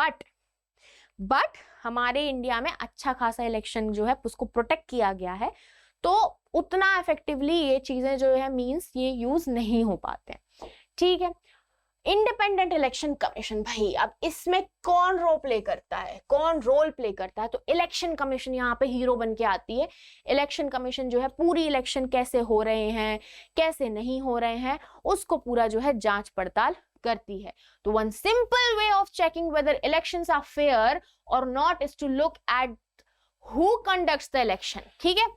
But हमारे इंडिया में अच्छा खासा इलेक्शन जो है उसको प्रोटेक्ट किया गया है, तो उतना इफेक्टिवली ये चीजें जो है मीन्स ये यूज नहीं हो पाते। ठीक है। इंडिपेंडेंट इलेक्शन कमीशन, भाई अब इसमें कौन रोल प्ले करता है? तो इलेक्शन कमीशन यहाँ पे हीरो बन के आती है। इलेक्शन कमीशन जो है पूरी इलेक्शन कैसे हो रहे हैं, कैसे नहीं हो रहे हैं, उसको पूरा जो है जांच पड़ताल करती है। तो one simple way of checking whether elections are fair और not is to look at who conducts the election. ठीक है।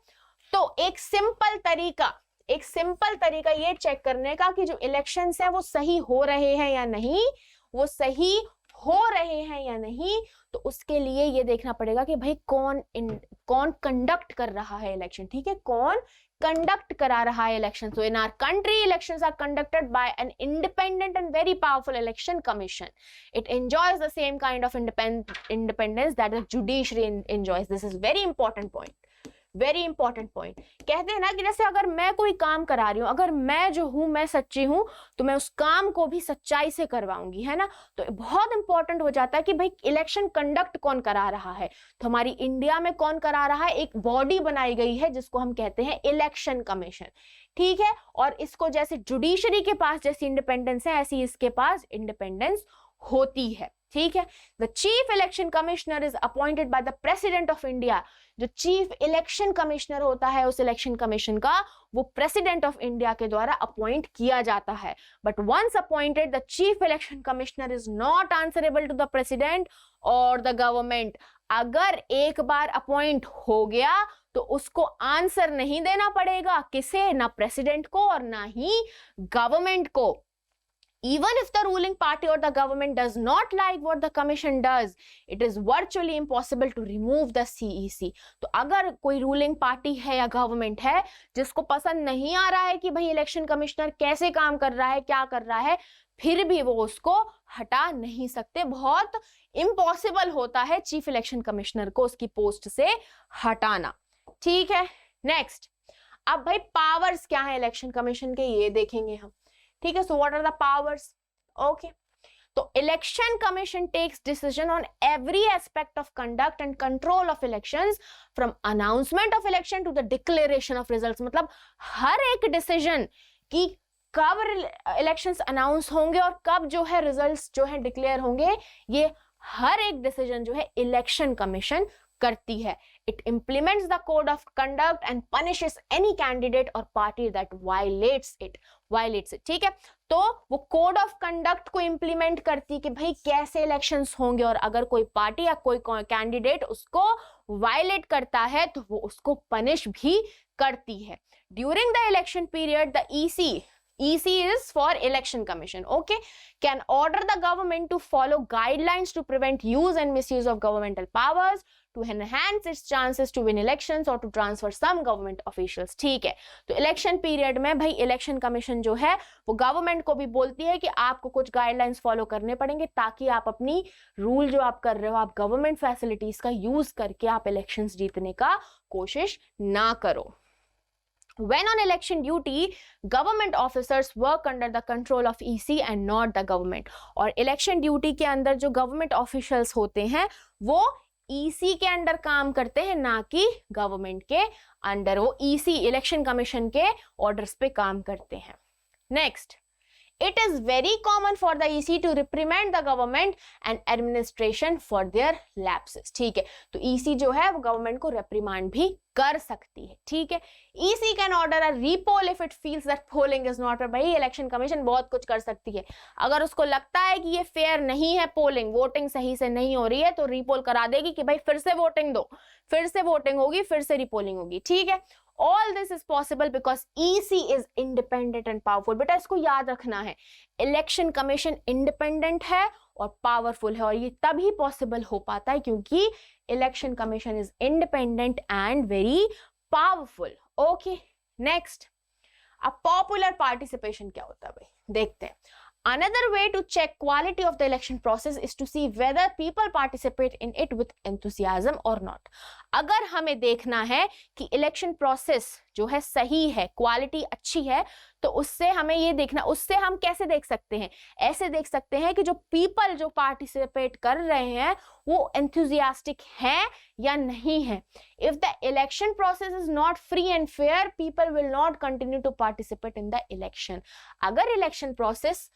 तो एक सिंपल तरीका ये चेक करने का कि जो इलेक्शंस है वो सही हो रहे हैं या नहीं, तो उसके लिए ये देखना पड़ेगा कि भाई कौन कंडक्ट कर रहा है इलेक्शन। ठीक है। कौन कंडक्ट करा रहा है election. So in our country, elections are conducted by an independent and very powerful election commission. It enjoys the same kind of independence that the judiciary enjoys. This is very important point. कहते हैं ना कि जैसे अगर मैं कोई काम करा रही हूँ, अगर मैं सच्ची हूँ तो मैं उस काम को भी सच्चाई से करवाऊंगी, है ना। तो बहुत इंपॉर्टेंट हो जाता है कि भाई इलेक्शन कंडक्ट कौन करा रहा है। तो हमारी इंडिया में कौन करा रहा है, एक बॉडी बनाई गई है जिसको हम कहते हैं इलेक्शन कमीशन। ठीक है। और इसको जैसे जुडिशरी के पास जैसी इंडिपेंडेंस है, ऐसी इसके पास इंडिपेंडेंस होती है। ठीक है। The chief election commissioner is appointed by the president of India. जो चीफ इलेक्शन कमिश्नर होता है उस इलेक्शन कमीशन का, वो प्रेसिडेंट ऑफ इंडिया के द्वारा अपॉइंट किया जाता है। But once appointed the chief election commissioner is not answerable to the president और द गवर्नमेंट। अगर एक बार अपॉइंट हो गया तो उसको आंसर नहीं देना पड़ेगा, किसे, ना प्रेसिडेंट को और ना ही गवर्नमेंट को। Even if the ruling party or the government does not like what the commission does, it is virtually impossible to remove the CEC. तो अगर कोई रूलिंग पार्टी है या गवर्नमेंट है जिसको पसंद नहीं आ रहा है कि भाई इलेक्शन कमिश्नर कैसे काम कर रहा है, क्या कर रहा है, फिर भी वो उसको हटा नहीं सकते। बहुत इम्पॉसिबल होता है चीफ इलेक्शन कमिश्नर को उसकी पोस्ट से हटाना। ठीक है। नेक्स्ट, अब भाई पावर्स क्या है इलेक्शन कमीशन के, ये देखेंगे हम। ठीक है। So what are the powers? Okay. तो election commission takes decision on every aspect of conduct and control of elections from announcement of election to the declaration of results. मतलब हर एक डिसीजन कि कब इलेक्शंस अनाउंस होंगे और कब जो है रिजल्ट्स जो है डिक्लेयर होंगे, ये हर एक डिसीजन जो है इलेक्शन कमीशन करती है। It implements the code of conduct and punishes any candidate और पार्टी दैट वायलेट्स इट। ठीक है, तो वो कोड ऑफ कंडक्ट को इंप्लीमेंट करती कि भाई कैसे इलेक्शंस होंगे, और अगर कोई पार्टी या कोई कैंडिडेट उसको वायलेट करता है तो वो उसको पनिश भी करती है। During the election period the EC is for Election Commission, okay, can order the government to follow guidelines to prevent use and misuse of governmental powers, to enhance its chances to win elections or to transfer some government officials। ठीक है, तो election period में भाई election commission जो है वो government को भी बोलती है कि आपको कुछ गाइडलाइंस फॉलो करने पड़ेंगे ताकि आप अपनी रूल जो आप कर रहे हो, आप गवर्नमेंट फैसिलिटीज का यूज करके आप इलेक्शंस जीतने का कोशिश ना करो। When on election duty, government officers work under the control of EC and not the government। और election duty के अंदर जो government officials होते हैं वो EC के अंडर काम करते हैं, ना कि गवर्नमेंट के अंडर। वो EC इलेक्शन कमीशन के ऑर्डर्स पे काम करते हैं। Next, it is very common for the EC to reprimand the government and administration for their lapses। ठीक है, तो EC जो है वो गवर्नमेंट को रेप्रीमांड भी कर सकती है। ठीक है, EC can order a repoll if it feels that polling is not fair. भाई इलेक्शन कमीशन बहुत कुछ कर सकती है, अगर उसको लगता है कि ये फेयर नहीं है, पोलिंग वोटिंग सही से नहीं हो रही है, तो रीपोल करा देगी कि भाई फिर से वोटिंग दो, फिर से वोटिंग होगी, फिर से रीपोलिंग होगी। ठीक है, All this is possible because EC is independent and powerful। बेटा इसको याद रखना है, इलेक्शन कमीशन इंडिपेंडेंट है और पावरफुल है, और ये तभी पॉसिबल हो पाता है क्योंकि election commission is independent and very powerful. Okay, next, अब पॉपुलर पार्टिसिपेशन क्या होता है भाई, देखते हैं। Another way to check quality of the election process is to see whether people participate in it with enthusiasm or not। अगर हमें देखना है कि इलेक्शन प्रोसेस जो है सही है, क्वालिटी अच्छी है, तो उससे हमें ये देखना, उससे हम कैसे देख सकते हैं, ऐसे देख सकते हैं कि जो पीपल जो पार्टिसिपेट कर रहे हैं वो एंथुजियास्टिक हैं या नहीं है। If the election process is not free and fair, people will not continue to participate in the election. अगर इलेक्शन प्रोसेस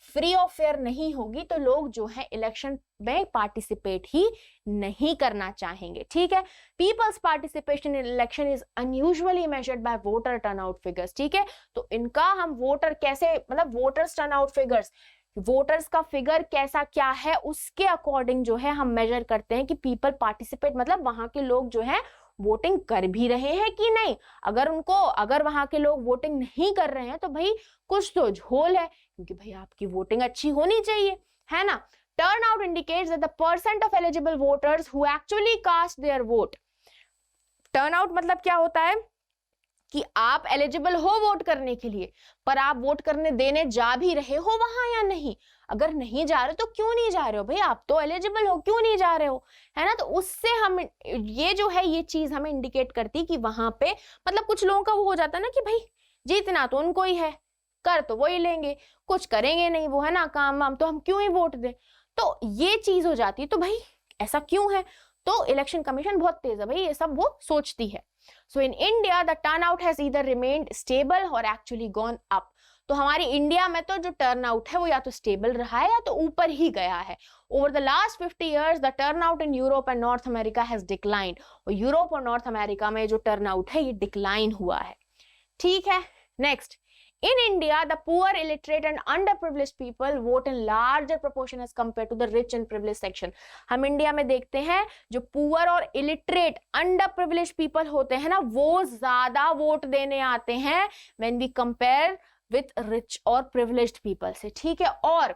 फ्री और फेयर नहीं होगी तो लोग जो है इलेक्शन में पार्टिसिपेट ही नहीं करना चाहेंगे। ठीक है, peoples participation in election is unusually measured by voter turnout figures. ठीक है, तो इनका हम वोटर कैसे, मतलब वोटर्स टर्नआउट फिगर्स, वोटर्स का फिगर कैसा क्या है उसके अकॉर्डिंग जो है हम मेजर करते हैं कि पीपल पार्टिसिपेट, मतलब वहां के लोग जो है वोटिंग कर भी रहे हैं कि नहीं। अगर वहां के लोग वोटिंग नहीं कर रहे हैं तो भाई कुछ तो झोल है, क्योंकि भाई आपकी वोटिंग अच्छी होनी चाहिए, है ना। Turnout indicates that the percent of eligible voters who actually cast their vote. Turnout मतलब क्या होता है कि आप एलिजिबल हो वोट करने के लिए, पर आप वोट करने देने जा भी रहे हो वहां या नहीं। अगर नहीं जा रहे तो क्यों नहीं जा रहे हो भाई, आप तो एलिजिबल हो, क्यों नहीं जा रहे हो, है ना। तो उससे हम ये जो है ये चीज हमें इंडिकेट करती कि वहां पे मतलब कुछ लोगों का वो हो जाता है ना कि भाई जीतना तो उनको ही है, कर तो वो ही लेंगे, कुछ करेंगे नहीं वो, है ना, काम वाम, तो हम क्यों ही वोट दें। तो ये चीज हो जाती है, तो भाई ऐसा क्यों है। तो इलेक्शन कमीशन बहुत तेज है भाई, ये सब वो सोचती है। So in India the turnout has either remained stable और एक्चुअली गॉन अप। तो हमारी इंडिया में तो जो टर्नआउट है वो या तो स्टेबल रहा है या तो ऊपर ही गया है। Over the last 50 years the turnout in Europe and north America has declined. और यूरोप और नॉर्थ अमेरिका में जो टर्नआउट है ये डिक्लाइन हुआ है। ठीक है, next, in India the poor, illiterate and underprivileged people vote in larger proportion as compared to the rich and privileged section। हम इंडिया में देखते हैं जो पुअर और इलिटरेट अंडरप्रिविलेज्ड पीपल होते हैं ना, वो ज्यादा वोट देने आते हैं when we compare with rich और privileged people से। ठीक है, और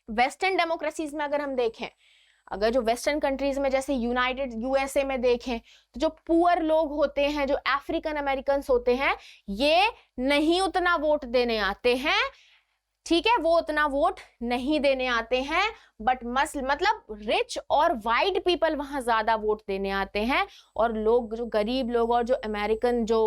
वेस्टर्न डेमोक्रेसीज में अगर हम देखें, अगर जो वेस्टर्न कंट्रीज में जैसे यूनाइटेड यूएसए में देखें, तो जो पुअर लोग होते हैं, जो अफ्रीकन अमेरिकन होते हैं, ये नहीं उतना वोट देने आते हैं। ठीक है, वो उतना वोट नहीं देने आते हैं, बट मतलब रिच और वाइट पीपल वहां ज्यादा वोट देने आते हैं, और लोग जो गरीब लोग और जो अमेरिकन, जो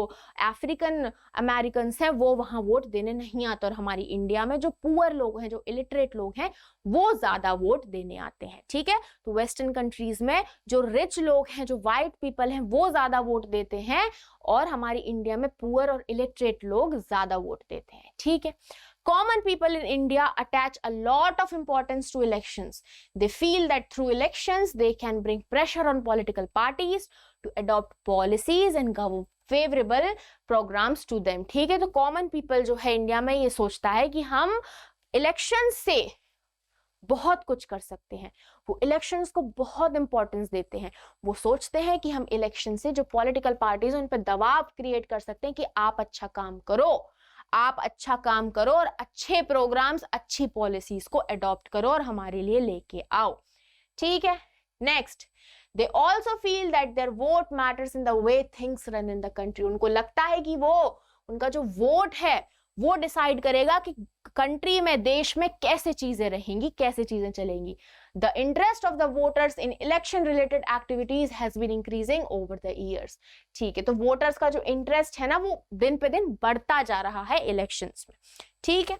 अफ्रीकन अमेरिकन हैं, वो वहां वोट देने नहीं आते। और हमारी इंडिया में जो पुअर लोग हैं, जो इलिटरेट लोग हैं, वो ज्यादा वोट देने आते हैं। ठीक है, तो वेस्टर्न कंट्रीज में जो रिच लोग हैं, जो वाइट पीपल हैं, वो ज्यादा वोट देते हैं, और हमारी इंडिया में पुअर और इलिटरेट लोग ज्यादा वोट देते हैं। ठीक है, Common people in India attach a lot of importance to elections. They feel that through elections they can bring pressure on political parties to adopt policies and govern favorable programs to them. ठीक है, तो common people जो है India में ये सोचता है कि हम इलेक्शन से बहुत कुछ कर सकते हैं, वो इलेक्शंस को बहुत इंपॉर्टेंस देते हैं। वो सोचते हैं कि हम इलेक्शन से जो पॉलिटिकल पार्टीज उन पर दबाव क्रिएट कर सकते हैं कि आप अच्छा काम करो, आप अच्छा काम करो और अच्छे प्रोग्राम्स, अच्छी पॉलिसीज को अडॉप्ट करो और हमारे लिए लेके आओ। ठीक है, next, they also feel that their vote matters in the way things run in the country. उनको लगता है कि वो उनका जो वोट है वो डिसाइड करेगा कि कंट्री में, देश में कैसे चीजें रहेंगी, कैसे चीजें चलेंगी। The interest of the voters in election related activities has been increasing over the years. ठीक है, तो वोटर्स का जो इंटरेस्ट है ना वो दिन पे दिन बढ़ता जा रहा है इलेक्शंस में। ठीक है,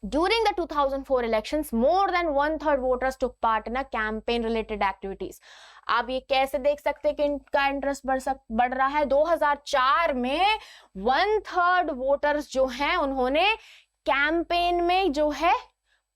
During the 2004 elections, more than 1/3 voters took part in a campaign-related activities. आप ये कैसे देख सकते हैं कि इनका इंटरेस्ट बढ़ रहा है? 2004 में 1/3 वोटर्स जो हैं उन्होंने कैंपेन में जो है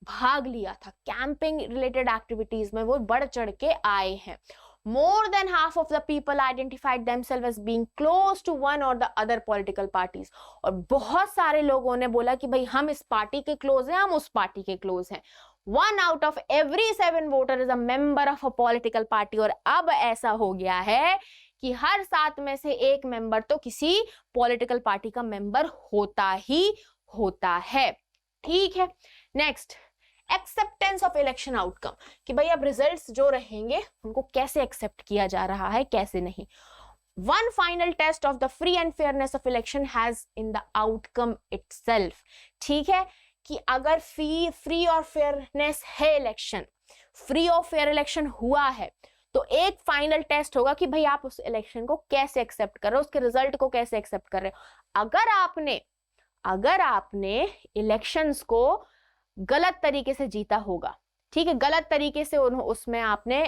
भाग लिया था, कैंपेन रिलेटेड एक्टिविटीज में वो बढ़ चढ़ के आए हैं। More than half of the people identified themselves as being close to one or the other political parties. और बहुत सारे लोगों ने बोला कि भाई हम इस पार्टी के क्लोज हैं, हम उस पार्टी के क्लोज हैं। 1 out of every 7 voter is a member of a political party. और अब ऐसा हो गया है कि हर 7 में से 1 मेंबर तो किसी पॉलिटिकल पार्टी का मेंबर होता ही होता है। ठीक है, next, acceptance of election outcome, कि भाई अब रिजल्ट्स जो रहेंगे उनको कैसे एक्सेप्ट किया जा रहा है, कैसे नहीं। One final test of the free and fairness of election has in the outcome itself. ठीक है, कि अगर फ्री और फेयरनेस है, इलेक्शन फ्री और फेयर इलेक्शन हुआ है, तो एक फाइनल टेस्ट होगा कि भाई आप उस इलेक्शन को कैसे एक्सेप्ट कर रहे हो, उसके रिजल्ट को कैसे एक्सेप्ट कर रहे हो। अगर आपने इलेक्शंस को गलत तरीके से जीता होगा, ठीक है, गलत तरीके से उसमें आपने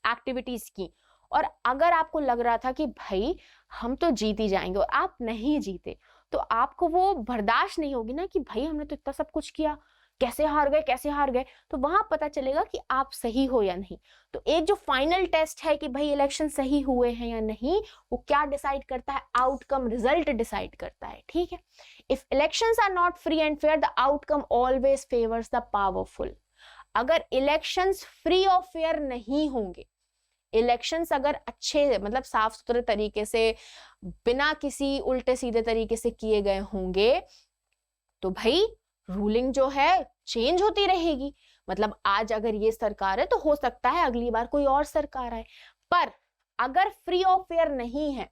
एक्टिविटीज की, और अगर आपको लग रहा था कि भाई हम तो जीत ही जाएंगे और आप नहीं जीते, तो आपको वो बर्दाश्त नहीं होगी ना कि भाई हमने तो इतना सब कुछ किया, कैसे हार गए। तो वहां पता चलेगा कि आप सही हो या नहीं। तो एक जो फाइनल टेस्ट है कि भाई इलेक्शन सही हुए हैं या नहीं, वो क्या डिसाइड करता है? आउटकम, रिजल्ट डिसाइड करता है। ठीक है, if elections are not free and fair, the outcome always favours the powerful. अगर इलेक्शंस फ्री और फेयर नहीं होंगे, इलेक्शंस अगर अच्छे मतलब साफ सुथरे तरीके से, बिना किसी उल्टे सीधे तरीके से किए गए होंगे, तो भाई रूलिंग जो है चेंज होती रहेगी। मतलब आज अगर ये सरकार है तो हो सकता है अगली बार कोई और सरकार आए। पर अगर फ्री और फेयर नहीं है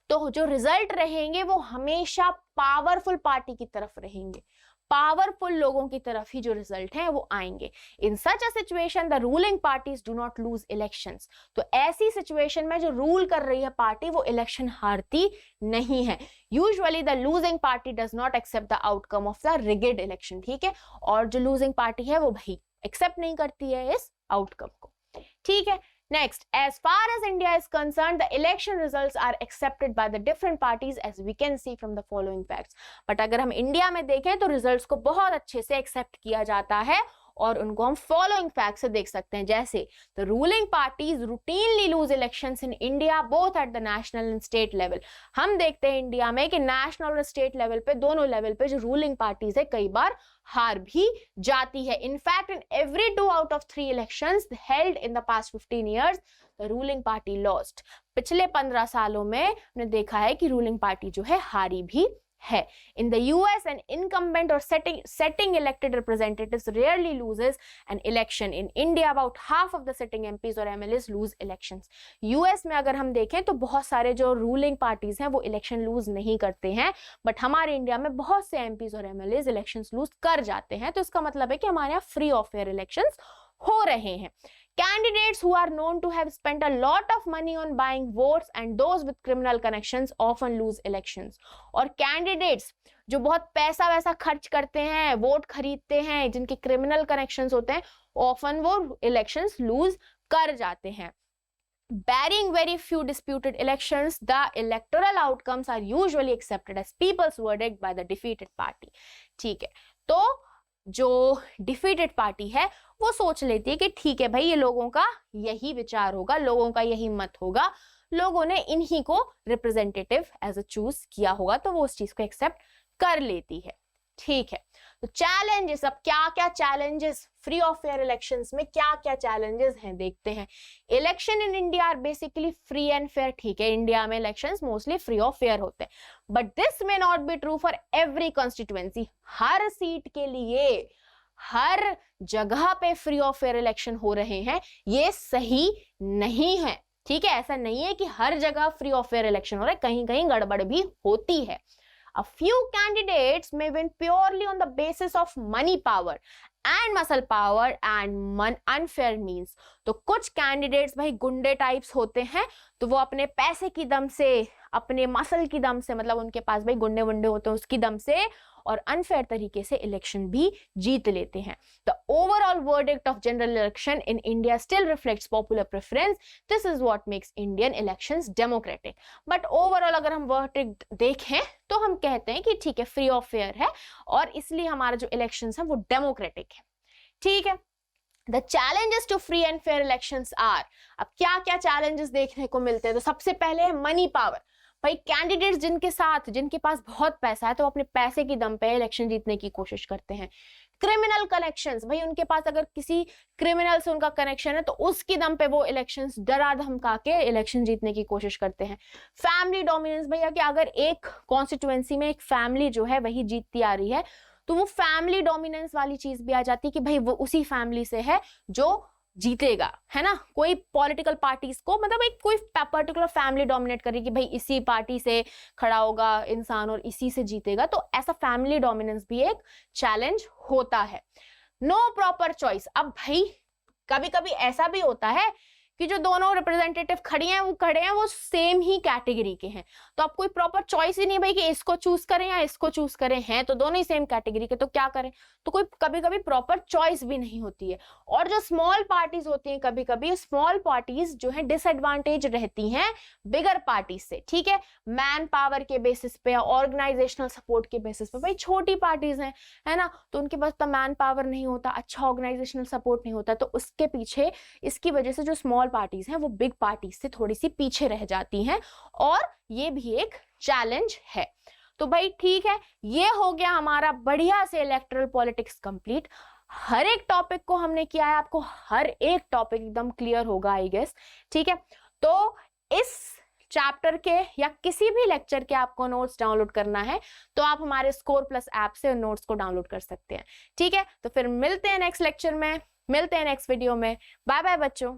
तो जो रिजल्ट रहेंगे वो हमेशा पावरफुल पार्टी की तरफ रहेंगे, पावरफुल लोगों की तरफ ही जो रिजल्ट हैं वो आएंगे। In such a situation the ruling parties do not lose elections. तो ऐसी सिचुएशन में जो रूल कर रही है पार्टी वो इलेक्शन हारती नहीं है। Usually the losing party does not accept the outcome of the rigged election. ठीक है, और जो लूजिंग पार्टी है वो भाई एक्सेप्ट नहीं करती है इस आउटकम को। ठीक है, next, as far as India is concerned, the election results are accepted by the different parties as we can see from the following facts. But अगर हम इंडिया में देखें तो रिजल्ट्स को बहुत अच्छे से एक्सेप्ट किया जाता है और उनको हम फॉलोइंग फैक्ट से देख सकते हैं। जैसे the ruling parties routinely lose elections in India both at the national and state level. हम देखते हैं इंडिया में कि नेशनल और स्टेट लेवल पे, दोनों लेवल पे जो रूलिंग पार्टीज है कई बार हार भी जाती है। In fact in every 2 out of 3 elections held in the past 15 years the ruling party lost. पिछले 15 सालों में हमने देखा है कि रूलिंग पार्टी जो है हारी भी है। In the US, an incumbent or setting elected representatives rarely loses an election. In India, about half of the sitting MPs or MLAs lose elections. US में अगर हम देखें तो बहुत सारे जो रूलिंग पार्टीज हैं वो इलेक्शन लूज नहीं करते हैं, बट हमारे इंडिया में बहुत से MPs और MLAs इलेक्शंस लूज कर जाते हैं। तो इसका मतलब है कि हमारे यहाँ फ्री और फेयर इलेक्शंस हो रहे हैं। Candidates who are known to have spent a lot of money on buying votes and those with criminal connections often lose elections. और candidates जो बहुत पैसा वैसा खर्च करते हैं, वोट खरीदते हैं, जिनके क्रिमिनल कनेक्शंस होते हैं, often वो इलेक्शंस लूज कर जाते हैं। Barring very few disputed elections, the electoral outcomes are usually accepted as people's verdict by the defeated party. ठीक है, तो जो डिफीटेड पार्टी है वो सोच लेती है कि ठीक है भाई, ये लोगों का यही विचार होगा, लोगों का यही मत होगा, लोगों ने इन्हीं को रिप्रेजेंटेटिव एज अ चूज किया होगा, तो वो उस चीज को एक्सेप्ट कर लेती है। ठीक है, तो चैलेंजेस, अब क्या क्या challenges free of fair elections में क्या क्या चैलेंजेस हैं देखते हैं। Election in India are basically free and fair. ठीक है, इंडिया में elections mostly free of fair होते हैं, but this may not be true for every constituency. हर सीट के लिए हर जगह पे फ्री ऑफ फेयर इलेक्शन हो रहे हैं, ये सही नहीं है। ठीक है, ऐसा नहीं है कि हर जगह फ्री ऑफ फेयर इलेक्शन हो रहा है, कहीं कहीं गड़बड़ भी होती है। A few candidates may win purely on the basis of money power and muscle power and unfair means। तो कुछ कैंडिडेट्स भाई गुंडे टाइप्स होते हैं, तो वो अपने पैसे की दम से, अपने मसल की दम से, मतलब उनके पास भाई गुंडे वुंडे होते हैं उसकी दम से, और अनफेयर तरीके से इलेक्शन भी जीत लेते हैं। The overall verdict of general election in India still reflects popular preference. This is what makes Indian elections democratic. But overall अगर हम वर्डिक्ट देखें तो हम कहते हैं कि ठीक है, फ्री ऑफ फेयर है और इसलिए हमारा जो इलेक्शंस है वो डेमोक्रेटिक है। ठीक है, the challenges to free and fair elections are, अब क्या क्या चैलेंजेस देखने को मिलते हैं। तो सबसे पहले है मनी पावर। भाई कैंडिडेट्स जिनके पास बहुत पैसा है, तो अपने पैसे की दम पे इलेक्शन जीतने की कोशिश करते हैं। क्रिमिनल कनेक्शंस, भाई उनके पास अगर किसी क्रिमिनल से उनका कनेक्शन है तो उसकी दम पे वो इलेक्शंस डरा धमका के इलेक्शन जीतने की कोशिश करते हैं। फैमिली डोमिनेंस, भैया कि अगर एक कॉन्स्टिट्यूएंसी में एक फैमिली जो है वही जीतती आ रही है, तो वो फैमिली डोमिनेंस वाली चीज भी आ जाती है कि भाई वो उसी फैमिली से है जो जीतेगा, है ना। कोई पॉलिटिकल पार्टीज को, मतलब एक कोई पर्टिकुलर फैमिली डोमिनेट करेगी, भाई इसी पार्टी से खड़ा होगा इंसान और इसी से जीतेगा, तो ऐसा फैमिली डोमिनेंस भी एक चैलेंज होता है। नो प्रॉपर चॉइस, अब भाई कभी कभी ऐसा भी होता है कि जो दोनों रिप्रेजेंटेटिव खड़े हैं वो सेम ही कैटेगरी के हैं, तो आप कोई प्रॉपर चॉइस ही नहीं भाई कि इसको चूज करें या इसको चूज करें, हैं तो दोनों ही सेम कैटेगरी के, तो क्या करें। तो कोई कभी कभी प्रॉपर चॉइस भी नहीं होती है। और जो स्मॉल पार्टीज होती हैं, कभी कभी स्मॉल पार्टीज जो है डिसएडवांटेज रहती हैं बिगर पार्टीज से। ठीक है, मैन पावर के बेसिस पे या ऑर्गेनाइजेशनल सपोर्ट के बेसिस पे, भाई छोटी पार्टीज हैं, है ना, तो उनके पास तो मैन पावर नहीं होता, अच्छा ऑर्गेनाइजेशनल सपोर्ट नहीं होता, तो उसके पीछे इसकी वजह से जो स्मॉल पार्टीज हैं वो बिग पार्टीज से थोड़ी सी पीछे रह जाती हैं, और ये भी एक चैलेंज है। तो भाई ठीक है, ये हो गया हमारा बढ़िया से इलेक्टोरल पॉलिटिक्स कंप्लीट। हर एक टॉपिक को हमने किया है, आपको हर एक टॉपिक एकदम क्लियर होगा आई गेस। ठीक है, तो इस चैप्टर के या किसी भी लेक्चर के आपको नोट्स डाउनलोड करना है तो आप हमारे स्कोर प्लस ऐप से नोट्स को डाउनलोड कर सकते हैं। ठीक है, तो फिर मिलते हैं नेक्स्ट लेक्चर में, मिलते हैं नेक्स्ट वीडियो में। बाय बाय बच्चों।